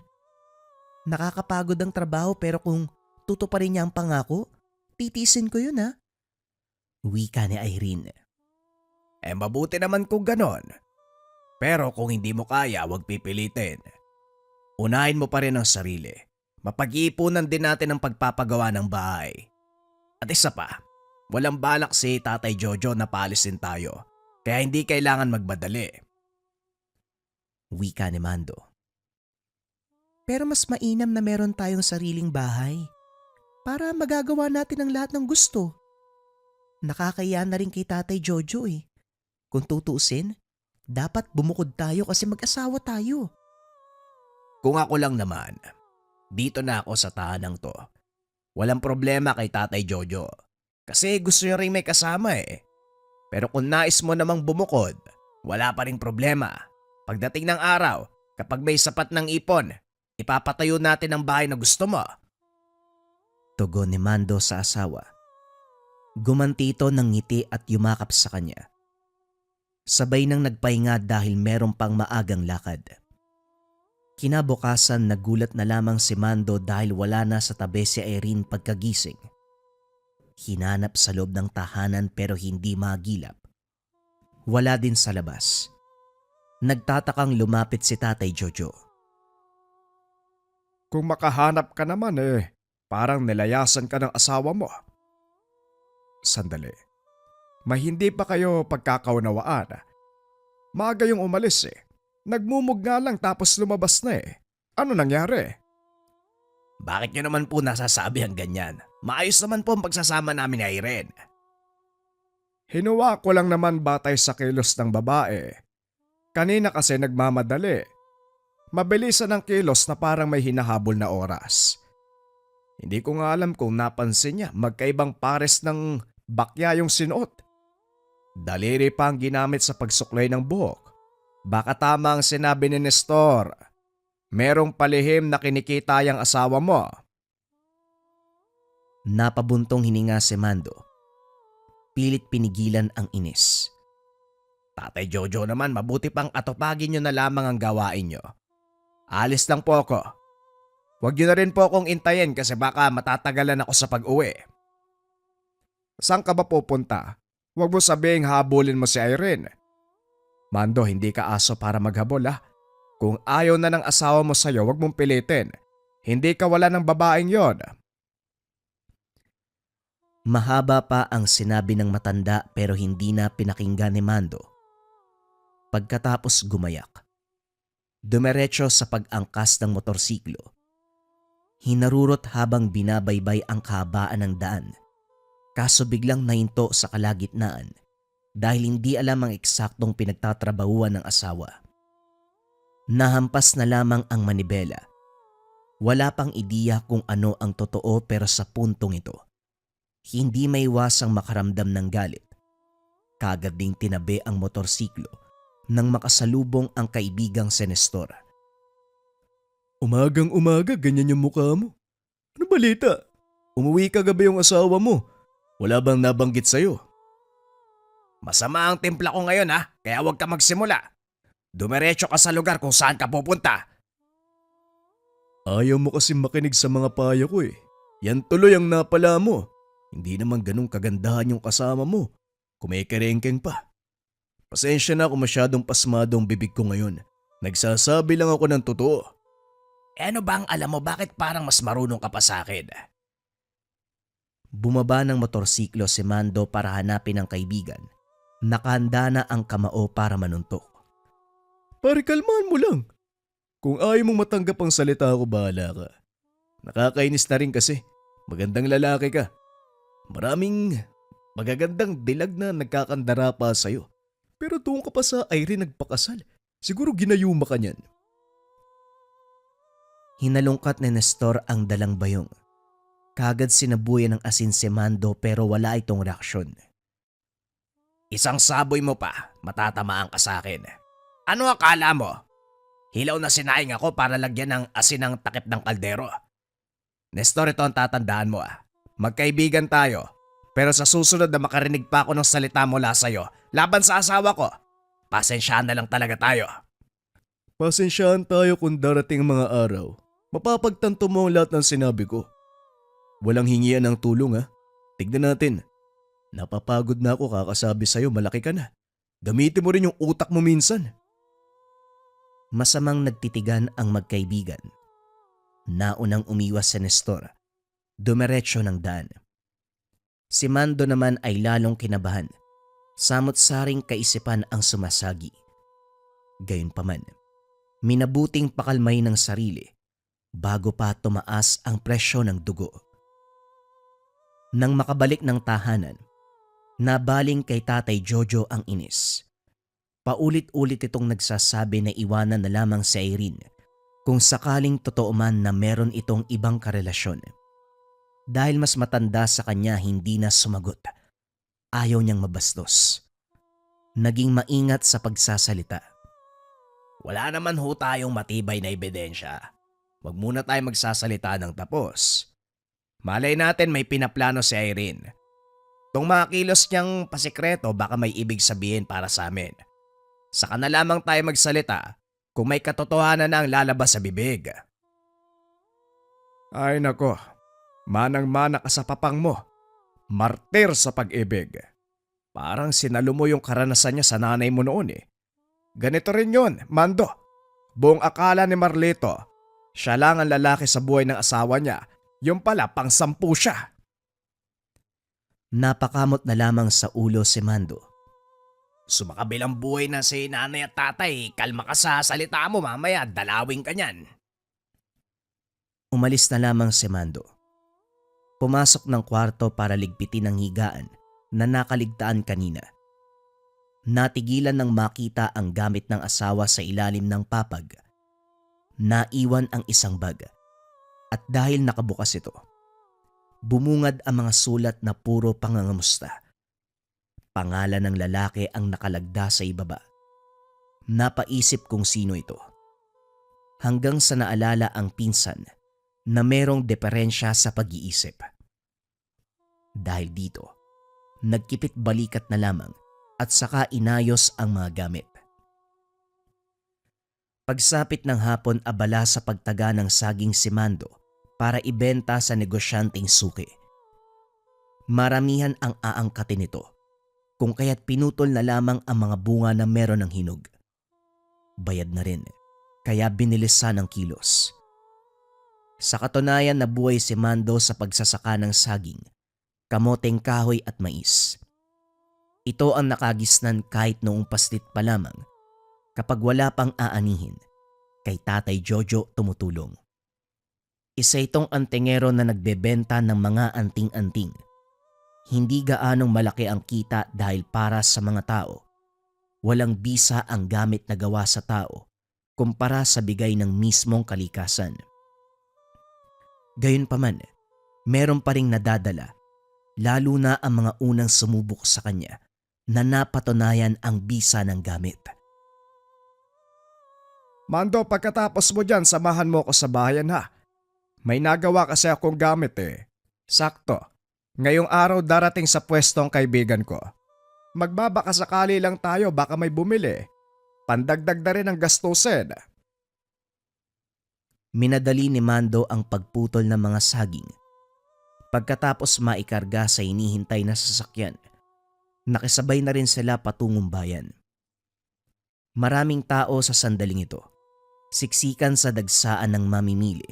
Nakakapagod ang trabaho pero kung tutuparin niya ang pangako, titisin ko yun ha. Wika ni Irene. Mabuti naman kung ganon. Pero kung hindi mo kaya, huwag pipilitin. Unahin mo pa rin ang sarili. Mapag-iipunan din natin ang pagpapagawa ng bahay. At isa pa, walang balak si Tatay Jojo na paalisin tayo. Kaya hindi kailangan magmadali. Wika ni Mando. Pero mas mainam na meron tayong sariling bahay para magagawa natin ang lahat ng gusto. Nakakaya na rin kay Tatay Jojo eh. Kung tutuusin, dapat bumukod tayo kasi mag-asawa tayo. Kung ako lang naman, dito na ako sa tahanang to. Walang problema kay Tatay Jojo. Kasi gusto niya rin may kasama eh. Pero kung nais mo namang bumukod, wala pa ring problema. Pagdating ng araw, kapag may sapat ng ipon, ipapatayo natin ang bahay na gusto mo. Tugon ni Mando sa asawa. Gumanti ito ng ngiti at yumakap sa kanya. Sabay nang nagpahinga dahil meron pang maagang lakad. Kinabukasan nagulat na lamang si Mando dahil wala na sa tabi si Irene pagkagising. Hinanap sa loob ng tahanan pero hindi magilap. Wala din sa labas. Nagtatakang lumapit si Tatay Jojo. Kung makahanap ka naman parang nilayasan ka ng asawa mo. Sandali. May hindi pa kayo pagkakaunawaan. Maaga yung umalis Nagmumug nga lang tapos lumabas na Ano nangyari? Bakit nyo naman po nasasabi ang ganyan? Maayos naman po ang pagsasama namin ni Irene. Hinuwa ko lang naman batay sa kilos ng babae. Kanina kasi nagmamadali. Mabilisan ang kilos na parang may hinahabol na oras. Hindi ko nga alam kung napansin niya magkaibang pares ng bakya yung sinuot. Daliri pa ang ginamit sa pagsuklay ng buhok. Baka tama ang sinabi ni Nestor. Merong palihim na kinikita yung asawa mo. Napabuntong hininga si Mando. Pilit pinigilan ang inis. Tatay Jojo naman, mabuti pang atupagin nyo na lamang ang gawain nyo. Alis lang po ako. Huwag nyo na rin po akong intayin kasi baka matatagalan ako sa pag-uwi. Saan ka ba pupunta? Huwag mo sabihing habulin mo si Irene. Mando, hindi ka aso para maghabol Kung ayaw na ng asawa mo sa'yo, huwag mong pilitin. Hindi ka wala ng babaeng yon. Mahaba pa ang sinabi ng matanda pero hindi na pinakinggan ni Mando. Pagkatapos gumayak, dumiretso sa pag-angkas ng motorsiklo. Hinarurot habang binabaybay ang kahabaan ng daan. Kaso biglang nahinto sa kalagitnaan dahil hindi alam ang eksaktong pinagtatrabahuan ng asawa. Nahampas na lamang ang manibela. Wala pang ideya kung ano ang totoo pero sa puntong ito, hindi maiwasang makaramdam ng galit. Kaagad ding tinabi ang motorsiklo nang makasalubong ang kaibigang si Nestor. Umagang umaga, ganyan yung mukha mo. Ano balita? Umuwi ka gabi yung asawa mo. Wala bang nabanggit sa'yo? Masama ang timpla ko ngayon kaya huwag ka magsimula. Dumiretso ka sa lugar kung saan ka pupunta. Ayaw mo kasi makinig sa mga payo ko Yan tuloy ang napala mo. Hindi naman ganun kagandahan yung kasama mo. Kumikerengkeng pa. Pasensya na kung masyadong pasmado ang bibig ko ngayon. Nagsasabi lang ako ng totoo. Ano bang alam mo bakit parang mas marunong ka pa sa akin? Bumaba ng motorsiklo si Mando para hanapin ang kaibigan. Nakahanda na ang kamao para manuntok. Pare, kalmahan mo lang. Kung ayaw mong matanggap ang salita ko, bahala ka. Nakakainis na rin kasi. Magandang lalaki ka. Maraming magagandang dilag na nagkakandara pa sa'yo. Pero doon ka pa sa Irene nagpakasal. Siguro ginayuma ka niyan. Hinalungkat ni Nestor ang dalang bayong. Kagad sinabuyan ng asin si Mando pero wala itong reaksyon. Isang saboy mo pa, matatamaan ka sa akin. Ano akala mo? Hilaw na sinaing ako para lagyan ng asin ng takip ng kaldero. Nestor, ito ang tatandaan mo Magkaibigan tayo. Pero sa susunod na makarinig pa ako ng salita mula sa'yo laban sa asawa ko, pasensyahan na lang talaga tayo. Pasensyahan tayo kung darating mga araw. Mapapagtanto mo ang lahat ng sinabi ko. Walang hingian ng tulong Tignan natin. Napapagod na ako kakasabi sa'yo, malaki ka na. Gamitin mo rin yung utak mo minsan. Masamang nagtitigan ang magkaibigan. Naunang umiwas si Nestor. Dumiretso ng daan. Si Mando naman ay lalong kinabahan. Samot-saring kaisipan ang sumasagi. Gayunpaman, minabuting pakalmay ng sarili bago pa tumaas ang presyo ng dugo. Nang makabalik ng tahanan, nabaling kay Tatay Jojo ang inis. Paulit-ulit itong nagsasabi na iwanan na lamang si Irene kung sakaling totoo man na meron itong ibang karelasyon. Dahil mas matanda sa kanya, hindi na sumagot. Ayaw niyang mabastos. Naging maingat sa pagsasalita. Wala naman ho tayong matibay na ebidensya. Huwag muna tayo magsasalita ng tapos. Malay natin may pinaplano si Irene. Itong mga kilos niyang pasikreto baka may ibig sabihin para sa amin. Saka na lamang tayo magsalita kung may katotohanan na ang lalabas sa bibig. Ay nako, manang-mana ka sa papang mo. Martir sa pag-ibig. Parang sinalo mo yung karanasan niya sa nanay mo noon Ganito rin yun, Mando. Buong akala ni Marlito, siya lang ang lalaki sa buhay ng asawa niya. Yung pala, pang-10 siya. Napakamot na lamang sa ulo si Mando. Sumakabilang buhay na si nanay at tatay. Kalma ka sa salita mo mamaya, dalawin ka niyan. Umalis na lamang si Mando. Pumasok ng kwarto para ligpitin ang higaan na nakaligtaan kanina. Natigilan nang makita ang gamit ng asawa sa ilalim ng papag. Naiwan ang isang bag. At dahil nakabukas ito, bumungad ang mga sulat na puro pangangamusta. Pangalan ng lalaki ang nakalagda sa ibaba. Napaisip kung sino ito. Hanggang sa naalala ang pinsan na merong diferensya sa pag-iisip. Dahil dito, nagkipit balikat na lamang at saka inayos ang mga gamit. Pagsapit ng hapon, abala sa pagtaga ng saging si Mando para ibenta sa negosyanteng suki. Maramihan ang aangkatin nito, kung kaya't pinutol na lamang ang mga bunga na meron ng hinog. Bayad na rin, kaya binilisan ang kilos. Sa katunayan, nabuhay si Mando sa pagsasaka ng saging, kamoteng kahoy at mais. Ito ang nakagisnan kahit noong paslit pa lamang. Kapag wala pang aanihin, kay Tatay Jojo tumutulong. Isa itong antingero na nagbebenta ng mga anting-anting. Hindi gaanong malaki ang kita dahil para sa mga tao. Walang bisa ang gamit na gawa sa tao kumpara sa bigay ng mismong kalikasan. Gayunpaman, meron pa ring nadadala, lalo na ang mga unang sumubok sa kanya na napatunayan ang bisa ng gamit. Mando, pagkatapos mo dyan, samahan mo ako sa bahayan May nagawa kasi akong gamit Sakto. Ngayong araw darating sa pwesto ang kaibigan ko. Magbabakasakali lang tayo, baka may bumili. Pandagdag na rin ang gastusin. Minadali ni Mando ang pagputol ng mga saging. Pagkatapos maikarga sa hinihintay na sasakyan, nakisabay na rin sila patungong bayan. Maraming tao sa sandaling ito. Siksikan sa dagsaan ng mamimili.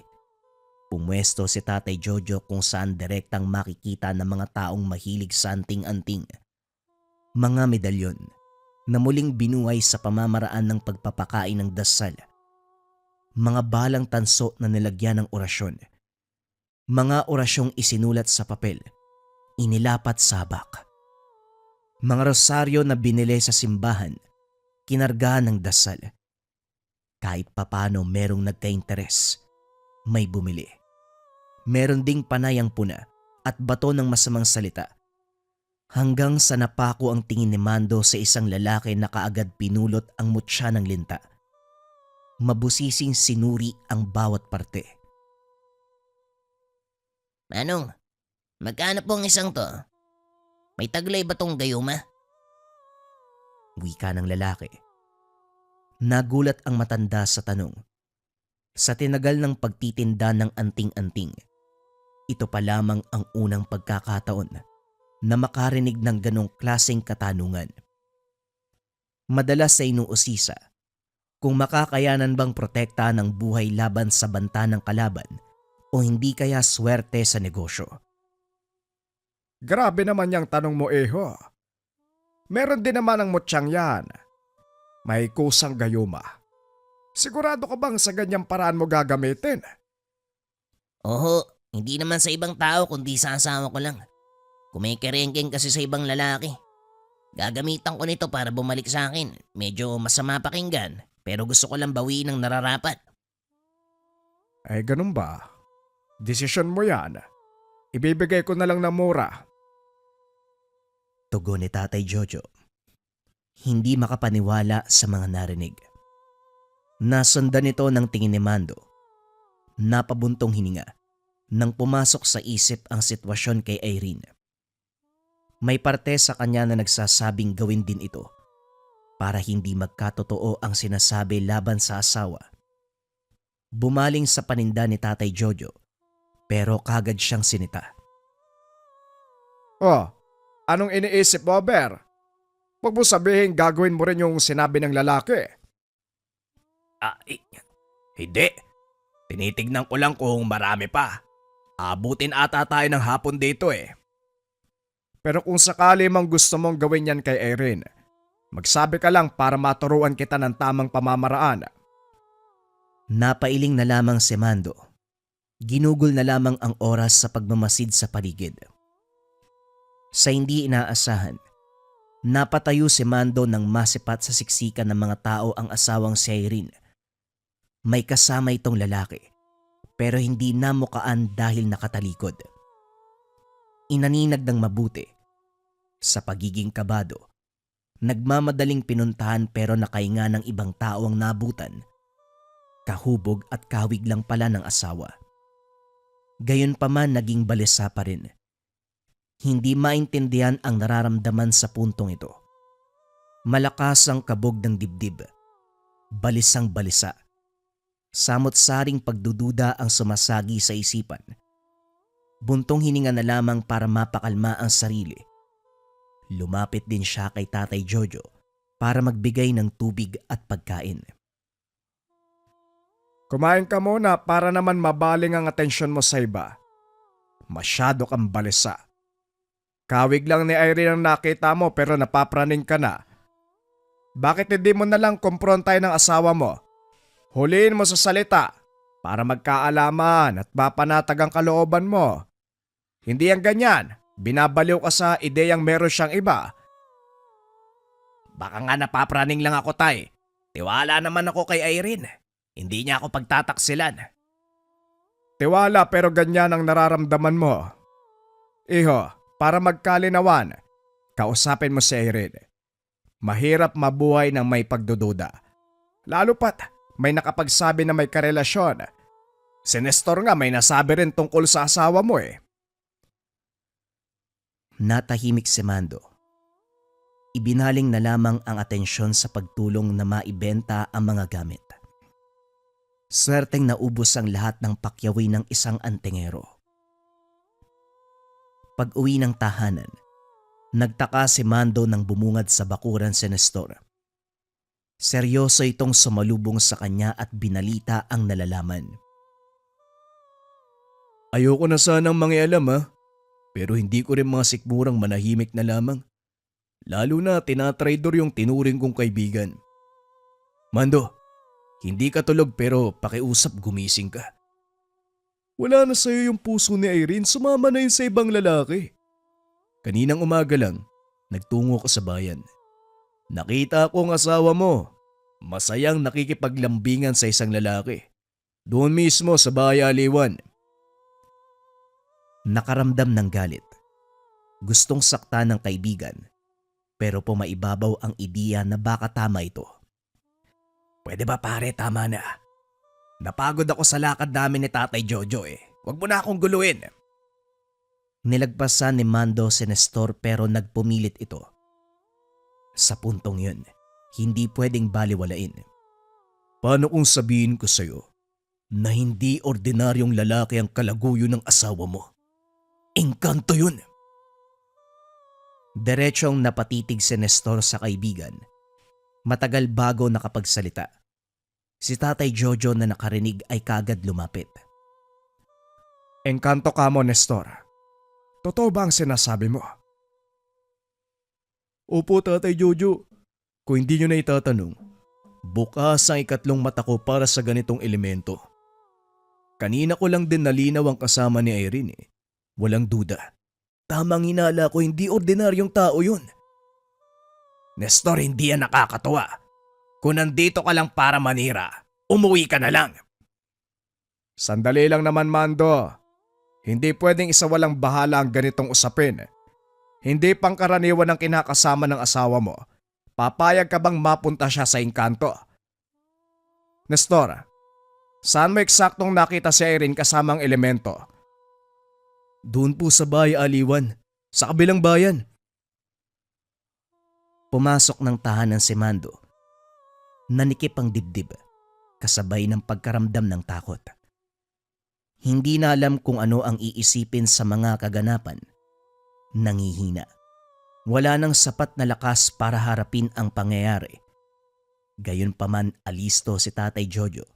Pumwesto si Tatay Jojo kung saan direktang makikita ng mga taong mahilig sa anting-anting. Mga medalyon na muling binuhay sa pamamaraan ng pagpapakain ng dasal. Mga balang tanso na nilagyan ng orasyon. Mga orasyong isinulat sa papel, inilapat sa habak. Mga rosaryo na binili sa simbahan, kinargahan ng dasal. Kahit papano merong nagka-interes, may bumili. Meron ding panayang puna at bato ng masamang salita. Hanggang sa napako ang tingin ni Mando sa isang lalaki na kaagad pinulot ang mutya ng linta. Mabusising sinuri ang bawat parte. Manong, magkano pong isang to? May taglay ba tong gayuma? Wika ng lalaki. Nagulat ang matanda sa tanong. Sa tinagal ng pagtitinda ng anting-anting, ito pa lamang ang unang pagkakataon na makarinig ng ganong klaseng katanungan. Madalas sa inuusisa, kung makakayanan bang protekta ng buhay laban sa banta ng kalaban o hindi kaya swerte sa negosyo. Grabe naman yung tanong mo, Eho. Meron din naman ang mutyang yan. May kusang gayuma. Sigurado ka bang sa ganyang paraan mo gagamitin? Oho, hindi naman sa ibang tao kundi sa asawa ko lang. Kumikerengking kasi sa ibang lalaki. Gagamitan ko nito para bumalik sa akin. Medyo masama pakinggan, pero gusto ko lang bawiin ng nararapat. Ay ganun ba? Desisyon mo yan. Ibibigay ko na lang ng mura. Tugon ni Tatay Jojo. Hindi makapaniwala sa mga narinig. Nasundan ito ng tingin ni Mando. Napabuntong hininga nang pumasok sa isip ang sitwasyon kay Irene. May parte sa kanya na nagsasabing gawin din ito para hindi magkatotoo ang sinasabi laban sa asawa. Bumaling sa paninda ni Tatay Jojo pero kagad siyang sinita. Oh, anong iniisip mo, Ber? Huwag mo sabihin gagawin mo rin yung sinabi ng lalaki. Hindi. Tinitignan ko lang kung marami pa. Abutin ata tayo ng hapon dito eh. Pero kung sakali mang gusto mong gawin yan kay Irene, magsabi ka lang para maturuan kita ng tamang pamamaraan. Napailing na lamang si Mando. Ginugol na lamang ang oras sa pagmamasid sa paligid. Sa hindi inaasahan, napatayo si Mando nang masipat sa siksikan ng mga tao ang asawang si Irene. May kasama itong lalaki, pero hindi namukaan dahil nakatalikod. Inaninag ng mabuti. Sa pagiging kabado, nagmamadaling pinuntahan pero nakahinga ng ibang tao ang nabutan. Kahubog at kawig lang pala ng asawa. Gayunpaman naging balisa pa rin. Hindi maintindihan ang nararamdaman sa puntong ito. Malakas ang kabog ng dibdib. Balisang balisa. Samot-saring pagdududa ang sumasagi sa isipan. Buntong hininga na lamang para mapakalma ang sarili. Lumapit din siya kay Tatay Jojo para magbigay ng tubig at pagkain. Kumain ka muna para naman mabaling ang atensyon mo sa iba. Masyado kang balisa. Kawig lang ni Irene ang nakita mo pero napapraning ka na. Bakit hindi mo na lang kumprontay ng asawa mo? Huliin mo sa salita para magkaalaman at mapanatag ang kalooban mo. Hindi ang ganyan, binabaliw ka sa ideyang meron siyang iba. Baka nga napapraning lang ako, tay. Tiwala naman ako kay Irene. Hindi niya ako pagtataksilan. Tiwala pero ganyan ang nararamdaman mo. Iho, para magkalinawan, kausapin mo si Irene. Mahirap mabuhay ng may pagdududa. Lalo pat may nakapagsabi na may karelasyon. Si Nestor nga may nasabi rin tungkol sa asawa mo eh. Natahimik si Mando. Ibinaling na lamang ang atensyon sa pagtulong na maibenta ang mga gamit. Swerteng naubos ang lahat ng pakyawi ng isang antingero. Pag-uwi ng tahanan, nagtaka si Mando nang bumungad sa bakuran si Nestor. Seryoso itong sumalubong sa kanya at binalita ang nalalaman. Ayoko na sanang mangialam ha. Pero hindi ko rin mga sikmurang manahimik na lamang. Lalo na tinatraidor yung tinuring kong kaibigan. Mando, hindi ka tulog pero pakiusap gumising ka. Wala na sa'yo yung puso ni Irene, sumama na yun sa ibang lalaki. Kaninang umaga lang, nagtungo ko sa bayan. Nakita ko ang asawa mo, masayang nakikipaglambingan sa isang lalaki. Doon mismo sa Bayaliwan. Nakaramdam ng galit. Gustong sakta ng kaibigan, pero pumaibabaw ang ideya na baka tama ito. Pwede ba pare, tama na. Napagod ako sa lakad namin ni Tatay Jojo eh. Huwag mo na akong guluhin. Nilagpasan ni Mando si Nestor pero nagpumilit ito. Sa puntong yun, hindi pwedeng baliwalain. Paano kung sabihin ko sa'yo na hindi ordinaryong lalaki ang kalaguyo ng asawa mo? Engkanto yun! Diretsyong napatitig si Nestor sa kaibigan. Matagal bago nakapagsalita. Si Tatay Jojo na nakarinig ay kagad lumapit. Engkanto ka mo, Nestor. Totoo ba ang sinasabi mo? Opo, Tatay Jojo. Kung hindi nyo na itatanong, bukas ang ikatlong mata ko para sa ganitong elemento. Kanina ko lang din nalinaw ang kasama ni Irene eh. Walang duda. Tamang hinala ko, hindi ordinaryong tao yun. Nestor, hindi yan nakakatuwa. Kung nandito ka lang para manira, umuwi ka na lang. Sandali lang naman, Mando. Hindi pwedeng isawalang bahala ang ganitong usapin. Hindi pangkaraniwan ang kinakasama ng asawa mo. Papayag ka bang mapunta siya sa engkanto? Nestor, saan mo eksaktong nakita si Irene kasamang elemento? Doon po sa bahay Aliwan, sa kabilang bayan. Pumasok ng tahanan si Mando. Nanikip ang dibdib, kasabay ng pagkaramdam ng takot. Hindi na alam kung ano ang iisipin sa mga kaganapan. Nangihina. Wala nang sapat na lakas para harapin ang pangyayari. Gayunpaman alisto si Tatay Jojo.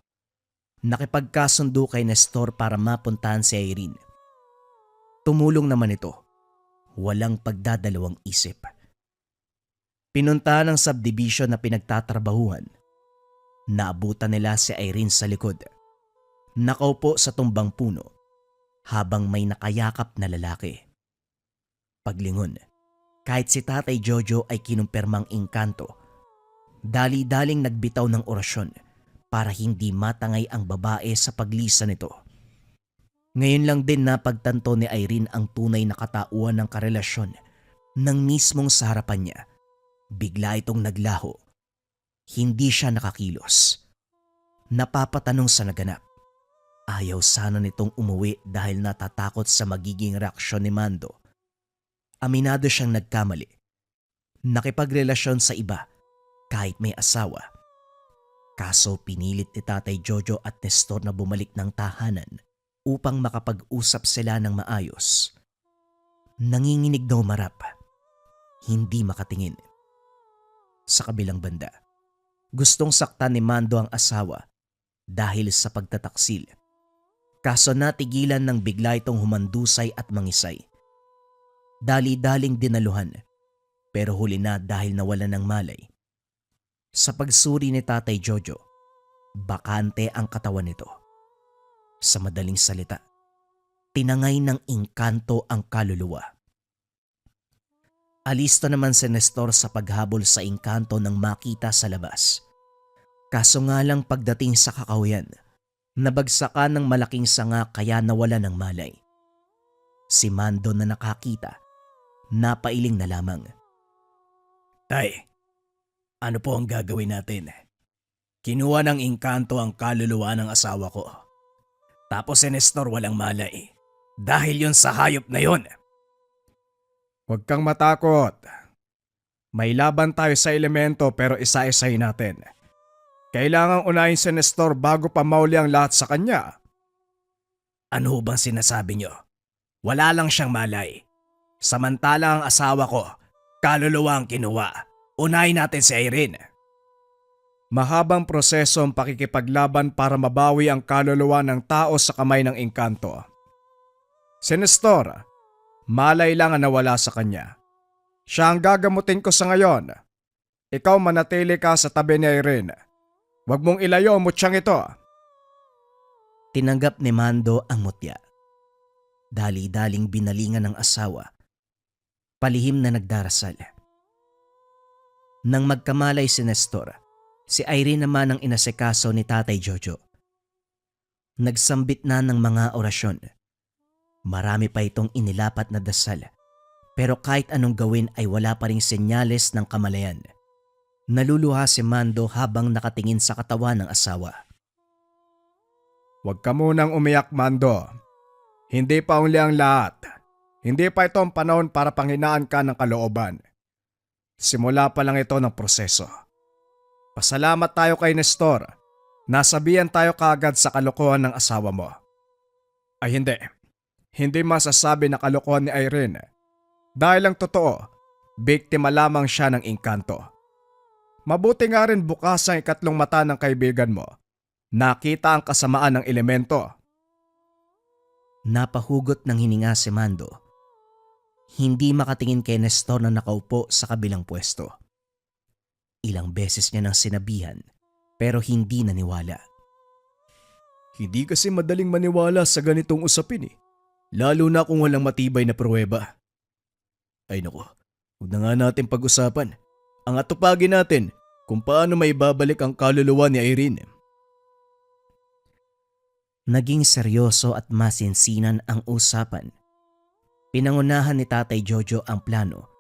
Nakipagkasundo kay Nestor para mapuntahan si Irene. Tumulong naman ito. Walang pagdadalawang isip. Pinuntahan ng subdivision na pinagtatrabahuhan. Naabutan nila si Irene sa likod. Nakaupo sa tumbang puno habang may nakayakap na lalaki. Paglingon, kahit si Tatay Jojo ay kinumpirmang engkanto, dali-daling nagbitaw ng orasyon para hindi matangay ang babae sa paglisan nito. Ngayon lang din napagtanto ni Irene ang tunay na katauhan ng karelasyon nang mismong sa harapan niya. Bigla itong naglaho. Hindi siya nakakilos. Napapatanong sa naganap. Ayaw sana nitong umuwi dahil natatakot sa magiging reaksyon ni Mando. Aminado siyang nagkamali. Nakipagrelasyon sa iba kahit may asawa. Kaso pinilit ni Tatay Jojo at Nestor na bumalik ng tahanan upang makapag-usap sila ng maayos. Nanginginig daw marap. Hindi makatingin. Sa kabilang banda, gustong saktan ni Mando ang asawa dahil sa pagtataksil. Kaso natigilan ng bigla itong humandusay at mangisay. Dali-daling dinaluhan pero huli na dahil nawalan ng malay. Sa pagsuri ni Tatay Jojo, bakante ang katawan nito. Sa madaling salita, tinangay ng engkanto ang kaluluwa. Alisto naman si Nestor sa paghabol sa engkanto nang makita sa labas. Kaso nga lang pagdating sa kakahuyan, nabagsakan ng malaking sanga kaya nawala ng malay. Si Mando na nakakita, napailing na lamang. Tay, ano po ang gagawin natin? Kinuha ng engkanto ang kaluluwa ng asawa ko. Tapos si Nestor walang malay. Dahil yun sa hayop na yun. Huwag kang matakot. May laban tayo sa elemento pero isa-isahin natin. Kailangang unahin si Nestor bago pa mauli ang lahat sa kanya. Ano bang sinasabi niyo? Wala lang siyang malay. Samantala ang asawa ko, kaluluwa ang kinuha. Unahin natin si Irene. Mahabang proseso ang pakikipaglaban para mabawi ang kaluluwa ng tao sa kamay ng engkanto. Si Nestor, malay lang ang nawala sa kanya. Siya ang gagamutin ko sa ngayon. Ikaw manatili ka sa tabi ni Irene. Huwag mong ilayo ang mutyang ito. Tinanggap ni Mando ang mutya. Dali-daling binalingan ng asawa. Palihim na nagdarasal. Nang magkamalay si Nestor, si Irene naman ang inasikaso ni Tatay Jojo. Nagsambit na ng mga orasyon. Marami pa itong inilapat na dasal. Pero kahit anong gawin ay wala pa ring senyales ng kamalayan. Naluluha si Mando habang nakatingin sa katawan ng asawa. Huwag ka munang umiyak, Mando. Hindi pa uli ang lahat. Hindi pa ito ang panahon para panghinaan ka ng kalooban. Simula pa lang ito ng proseso. Pasalamat tayo kay Nestor. Nasabihan tayo kaagad sa kalokohan ng asawa mo. Ay hindi. Hindi masasabi na kalokohan ni Irene. Dahil ang totoo, biktima lamang siya ng engkanto. Mabuti nga rin bukas ang ikatlong mata ng kaibigan mo. Nakita ang kasamaan ng elemento. Napahugot ng hininga si Mando. Hindi makatingin kay Nestor na nakaupo sa kabilang pwesto. Ilang beses niya nang sinabihan pero hindi naniwala. Hindi kasi madaling maniwala sa ganitong usapin eh. Lalo na kung walang matibay na pruweba. Ay nako, huwag na nga natin pag-usapan. Ang atupagin natin kung paano may babalik ang kaluluwa ni Irene. Naging seryoso at masinsinan ang usapan. Pinangunahan ni Tatay Jojo ang plano.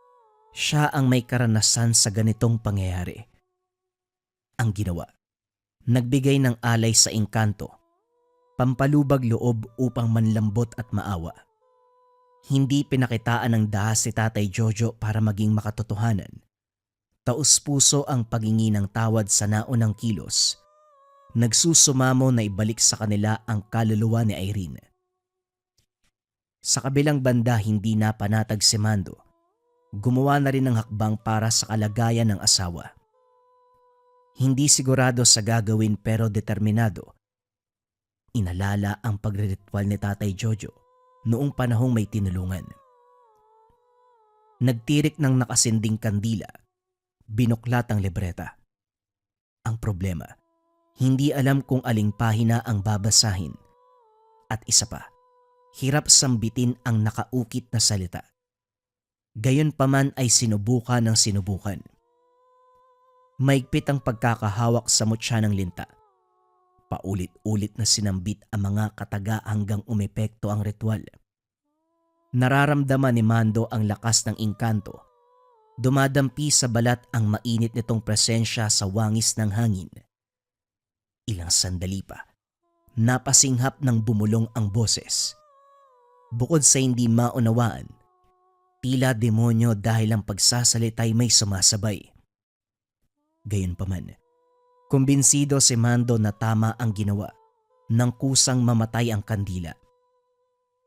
Siya ang may karanasan sa ganitong pangyayari. Ang ginawa, nagbigay ng alay sa engkanto, pampalubag loob upang manlambot at maawa. Hindi pinakitaan ng dahas si Tatay Jojo para maging makatotohanan. Taus-puso ang paghingi ng tawad sa naunang kilos. Nagsusumamo na ibalik sa kanila ang kaluluwa ni Irene. Sa kabilang banda hindi na panatag si Mando. Gumawa na rin ng hakbang para sa kalagayan ng asawa. Hindi sigurado sa gagawin pero determinado. Inalala ang pagriritual ni Tatay Jojo noong panahong may tinulungan. Nagtirik ng nakasinding kandila. Binuklat ang libreta. Ang problema, hindi alam kung aling pahina ang babasahin. At isa pa, hirap sambitin ang nakaukit na salita. Gayunpaman ay sinubukan ng sinubukan. Maigpit ang pagkakahawak sa mutya ng linta. Paulit-ulit na sinambit ang mga kataga hanggang umepekto ang ritual. Nararamdaman ni Mando ang lakas ng engkanto. Dumadampi sa balat ang mainit nitong presensya sa wangis ng hangin. Ilang sandali pa, napasinghap ng bumulong ang boses. Bukod sa hindi maunawaan, tila demonyo dahil ang pagsasalita'y may sumasabay. Gayunpaman, kumbinsido si Mando na tama ang ginawa nang kusang mamatay ang kandila.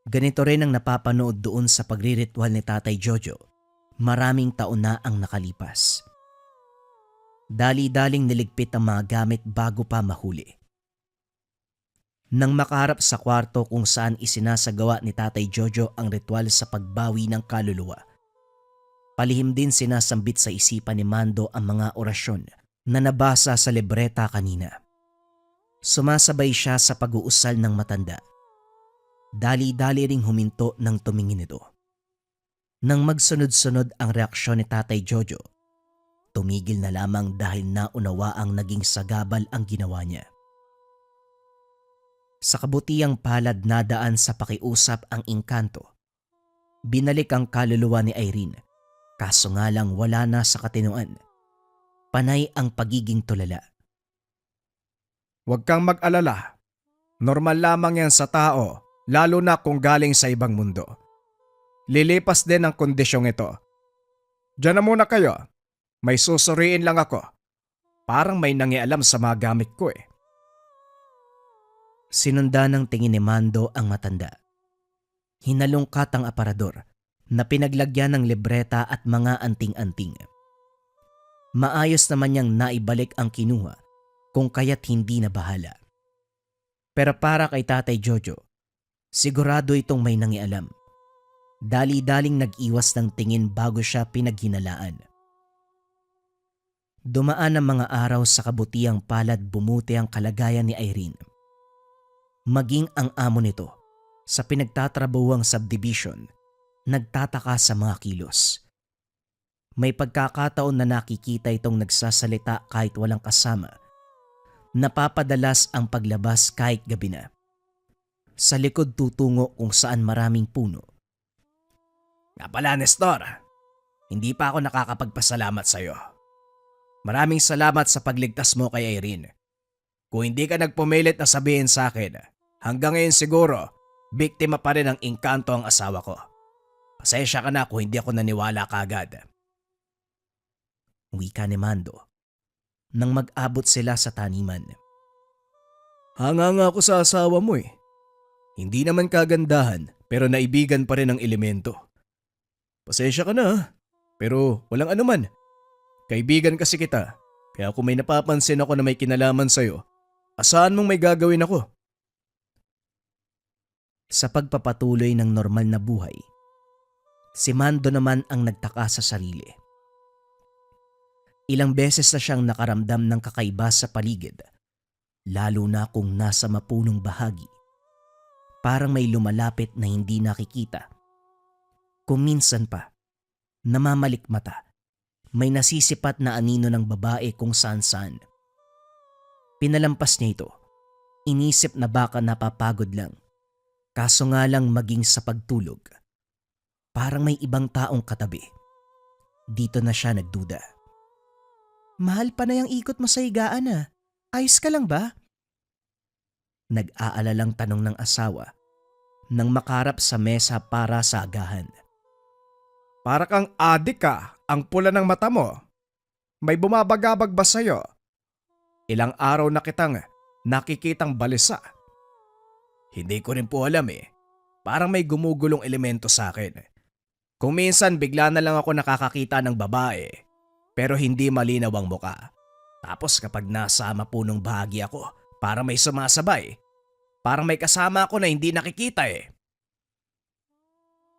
Ganito rin ang napapanood doon sa pagriritual ni Tatay Jojo. Maraming taon na ang nakalipas. Dali-daling niligpit ang mga gamit bago pa mahuli. Nang makaharap sa kwarto kung saan isinasagawa ni Tatay Jojo ang ritual sa pagbawi ng kaluluwa, palihim din sinasambit sa isipan ni Mando ang mga orasyon na nabasa sa libreta kanina. Sumasabay siya sa pag-uusal ng matanda. Dali-dali ring huminto nang tumingin ito. Nang magsunod-sunod ang reaksyon ni Tatay Jojo, tumigil na lamang dahil naunawa ang naging sagabal ang ginawa niya. Sa kabutiang palad nadaan sa pakiusap ang engkanto. Binalik ang kaluluwa ni Irene, kaso nga lang wala na sa katinuan. Panay ang pagiging tulala. Huwag kang mag-alala. Normal lamang yan sa tao, lalo na kung galing sa ibang mundo. Lilipas din ang kondisyong ito. Diyan na muna kayo. May susuriin lang ako. Parang may nangialam sa mga gamit ko eh. Sinundan ng tingin ni Mando ang matanda. Hinalungkat ang aparador na pinaglagyan ng libreta at mga anting-anting. Maayos naman niyang naibalik ang kinuha kung kaya't hindi na bahala. Pero para kay Tatay Jojo, sigurado itong may nangialam. Dali-daling nag-iwas ng tingin bago siya pinaghinalaan. Dumaan ang mga araw sa kabutiang palad bumuti ang kalagayan ni Irene. Maging ang amo nito sa pinagtatrabuhang subdivision, nagtataka sa mga kilos. May pagkakataon na nakikita itong nagsasalita kahit walang kasama. Napapadalas ang paglabas kahit gabi na. Sa likod tutungo kung saan maraming puno. Nga pala, Nestor. Hindi pa ako nakakapagpasalamat sa'yo. Maraming salamat sa pagligtas mo kay Irene. Kung hindi ka nagpumilit na sabihin sa akin, hanggang ngayon siguro, biktima pa rin ng engkanto ang asawa ko. Pasensya ka na kung hindi ako naniwala kaagad. Wika ni Mando nang mag-abot sila sa taniman. Hanga nga ako sa asawa mo eh. Hindi naman kagandahan pero naibigan pa rin ang elemento. Pasensya ka na pero walang anuman. Kaibigan kasi kita kaya kung may napapansin ako na may kinalaman sa'yo, asahan mong may gagawin ako. Sa pagpapatuloy ng normal na buhay, si Mando naman ang nagtaka sa sarili. Ilang beses na siyang nakaramdam ng kakaiba sa paligid, lalo na kung nasa mapunong bahagi. Parang may lumalapit na hindi nakikita. Kung minsan pa, namamalikmata, may nasisipat na anino ng babae kung saan-saan. Pinalampas niya ito, inisip na baka napapagod lang. Kaso nga lang maging sa pagtulog, parang may ibang taong katabi. Dito na siya nagduda. Mahal pa na yung ikot mo sa higaan Ayos ka lang ba? Nag-aalalang tanong ng asawa nang makarap sa mesa para sa agahan. Para kang adik ka, ang pula ng mata mo. May bumabagabag ba sa'yo? Ilang araw na kitang nakikitang balisa. Hindi ko rin po alam eh. Parang may gumugulong elemento sa akin. Kung minsan bigla na lang ako nakakakita ng babae, pero hindi malinaw ang muka. Tapos kapag nasa mapunong bahagi ako, parang may sumasabay. Parang may kasama ako na hindi nakikita eh.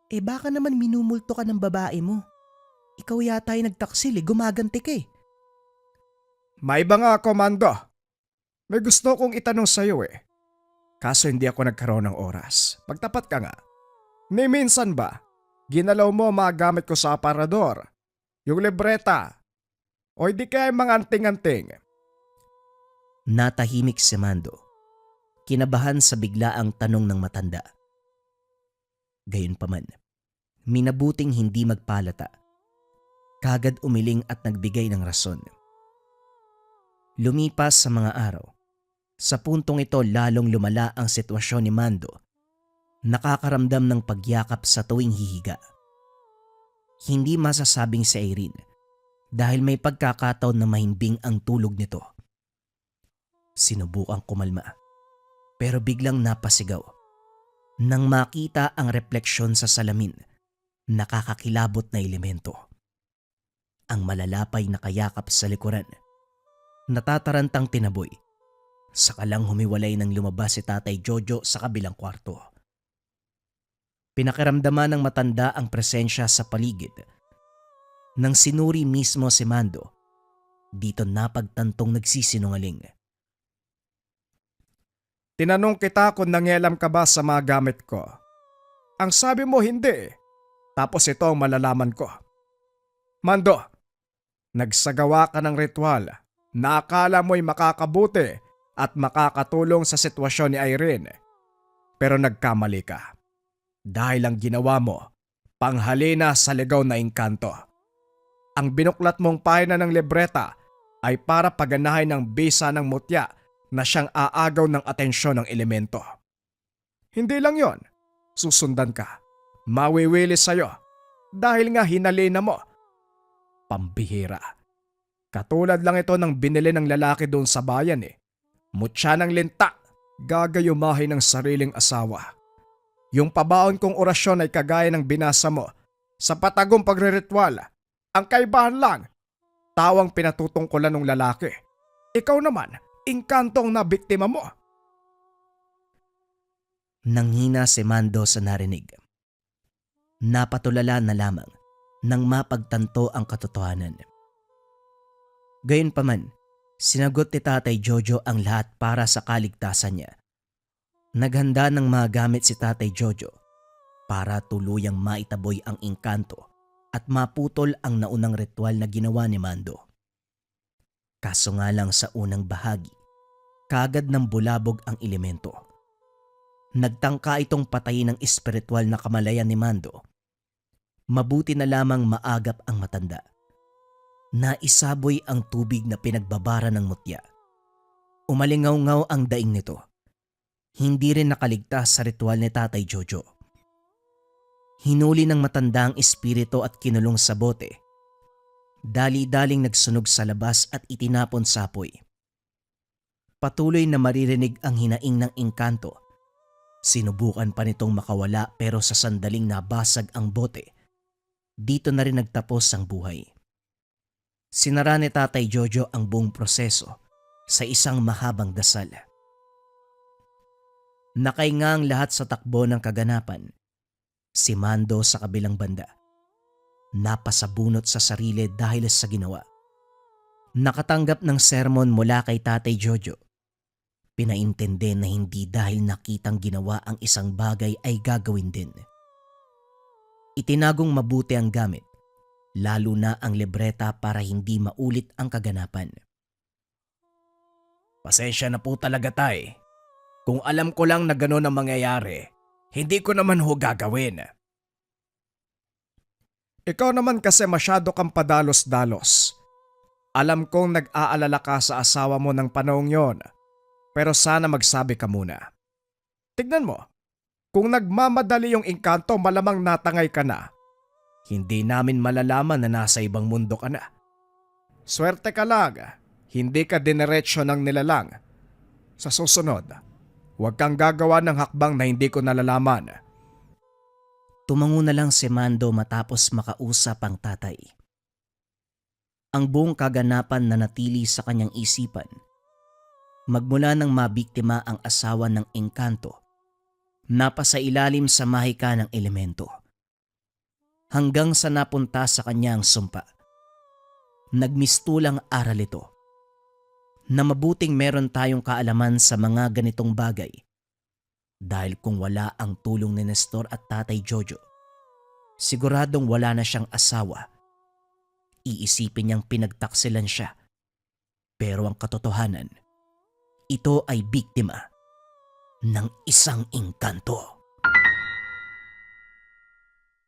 Baka naman minumulto ka ng babae mo. Ikaw yata ay nagtaksil gumaganti ka May iba nga ako, Mando. May gusto kong itanong sa'yo eh. Kaso hindi ako nagkaroon ng oras. Magtapat ka nga. Ni minsan ba, ginalaw mo mga gamit ko sa aparador? Yung libreta? O hindi kaya mga anting-anting? Natahimik si Mando, kinabahan sa biglaang tanong ng matanda. Gayunpaman, minabuting hindi magpalata. Kagad umiling at nagbigay ng rason. Lumipas sa mga araw. Sa puntong ito lalong lumala ang sitwasyon ni Mando. Nakakaramdam ng pagyakap sa tuwing hihiga. Hindi masasabing si Irene dahil may pagkakataon na mahimbing ang tulog nito. Sinubukang kumalma pero biglang napasigaw. Nang makita ang refleksyon sa salamin, nakakakilabot na elemento. Ang malalapay na kayakap sa likuran. Natatarantang tinaboy. Sakalang humiwalay nang lumabas si Tatay Jojo sa kabilang kwarto. Pinakiramdaman ng matanda ang presensya sa paligid. Nang sinuri mismo si Mando, dito napagtantong nagsisinungaling. Tinanong kita kung nangyalam ka ba sa mga gamit ko. Ang sabi mo hindi. Tapos ito ang malalaman ko. Mando, nagsagawa ka ng ritual na akala mo'y makakabuti at makakatulong sa sitwasyon ni Irene. Pero nagkamali ka. Dahil ang ginawa mo, panghalina sa ligaw na engkanto. Ang binuklat mong pahina ng libreta ay para paganahin ng bisa ng mutya na siyang aagaw ng atensyon ng elemento. Hindi lang yon, susundan ka. Mawiwili sa'yo dahil nga hinalina mo. Pambihira. Katulad lang ito ng binili ng lalaki doon sa bayan eh. Mutya ng linta, gagayumahin ng sariling asawa. Yung pabaon kong orasyon ay kagaya ng binasa mo sa patagong pagre-ritual. Ang kaibahan lang, tawang pinatutungkulan ng lalaki. Ikaw naman, engkantong na biktima mo. Nanghina si Mando sa narinig. Napatulala na lamang nang mapagtanto ang katotohanan. Gayunpaman, sinagot ni Tatay Jojo ang lahat para sa kaligtasan niya. Naghanda ng mga gamit si Tatay Jojo para tuluyang maitaboy ang engkanto at maputol ang naunang ritual na ginawa ni Mando. Kaso nga lang sa unang bahagi, kagad ng bulabog ang elemento. Nagtangka itong patayin ng espiritual na kamalayan ni Mando. Mabuti na lamang maagap ang matanda. Naisaboy ang tubig na pinagbabara ng mutya. Umalingaw-ngaw ang daing nito. Hindi rin nakaligtas sa ritual ni Tatay Jojo. Hinuli ng matanda ang espiritu at kinulong sa bote. Dali-daling nagsunog sa labas at itinapon sa apoy. Patuloy na maririnig ang hinaing ng engkanto. Sinubukan pa nitong makawala pero sa sandaling nabasag ang bote. Dito na rin nagtapos ang buhay. Sinara ni Tatay Jojo ang buong proseso sa isang mahabang dasal. Nakainga ang lahat sa takbo ng kaganapan. Si Mando sa kabilang banda. Napasabunot sa sarili dahil sa ginawa. Nakatanggap ng sermon mula kay Tatay Jojo. Pinaintindi na hindi dahil nakitang ginawa ang isang bagay ay gagawin din. Itinagong mabuti ang gamit, lalo na ang libreta para hindi maulit ang kaganapan. Pasensya na po talaga, Tay. Kung alam ko lang na gano'n ang mangyayari, hindi ko naman ho gagawin. Ikaw naman kasi masyado kang padalos-dalos. Alam kong nag-aalala ka sa asawa mo ng panahong yon, pero sana magsabi ka muna. Tignan mo, kung nagmamadali yung engkanto malamang natangay ka na. Hindi namin malalaman na nasa ibang mundo ka na. Swerte ka lang, hindi ka dineretsyo ng nilalang. Sa susunod, huwag kang gagawa ng hakbang na hindi ko nalalaman. Tumango na lang si Mando matapos makausap ang tatay. Ang buong kaganapan na natili sa kanyang isipan. Magmula nang mabiktima ang asawa ng engkanto, napasailalim sa mahika ng elemento. Hanggang sa napunta sa kanya ang sumpa. Nagmistulang aral ito. Na mabuting meron tayong kaalaman sa mga ganitong bagay. Dahil kung wala ang tulong ni Nestor at Tatay Jojo, siguradong wala na siyang asawa. Iisipin niyang pinagtaksilan siya. Pero ang katotohanan, ito ay biktima ng isang engkanto.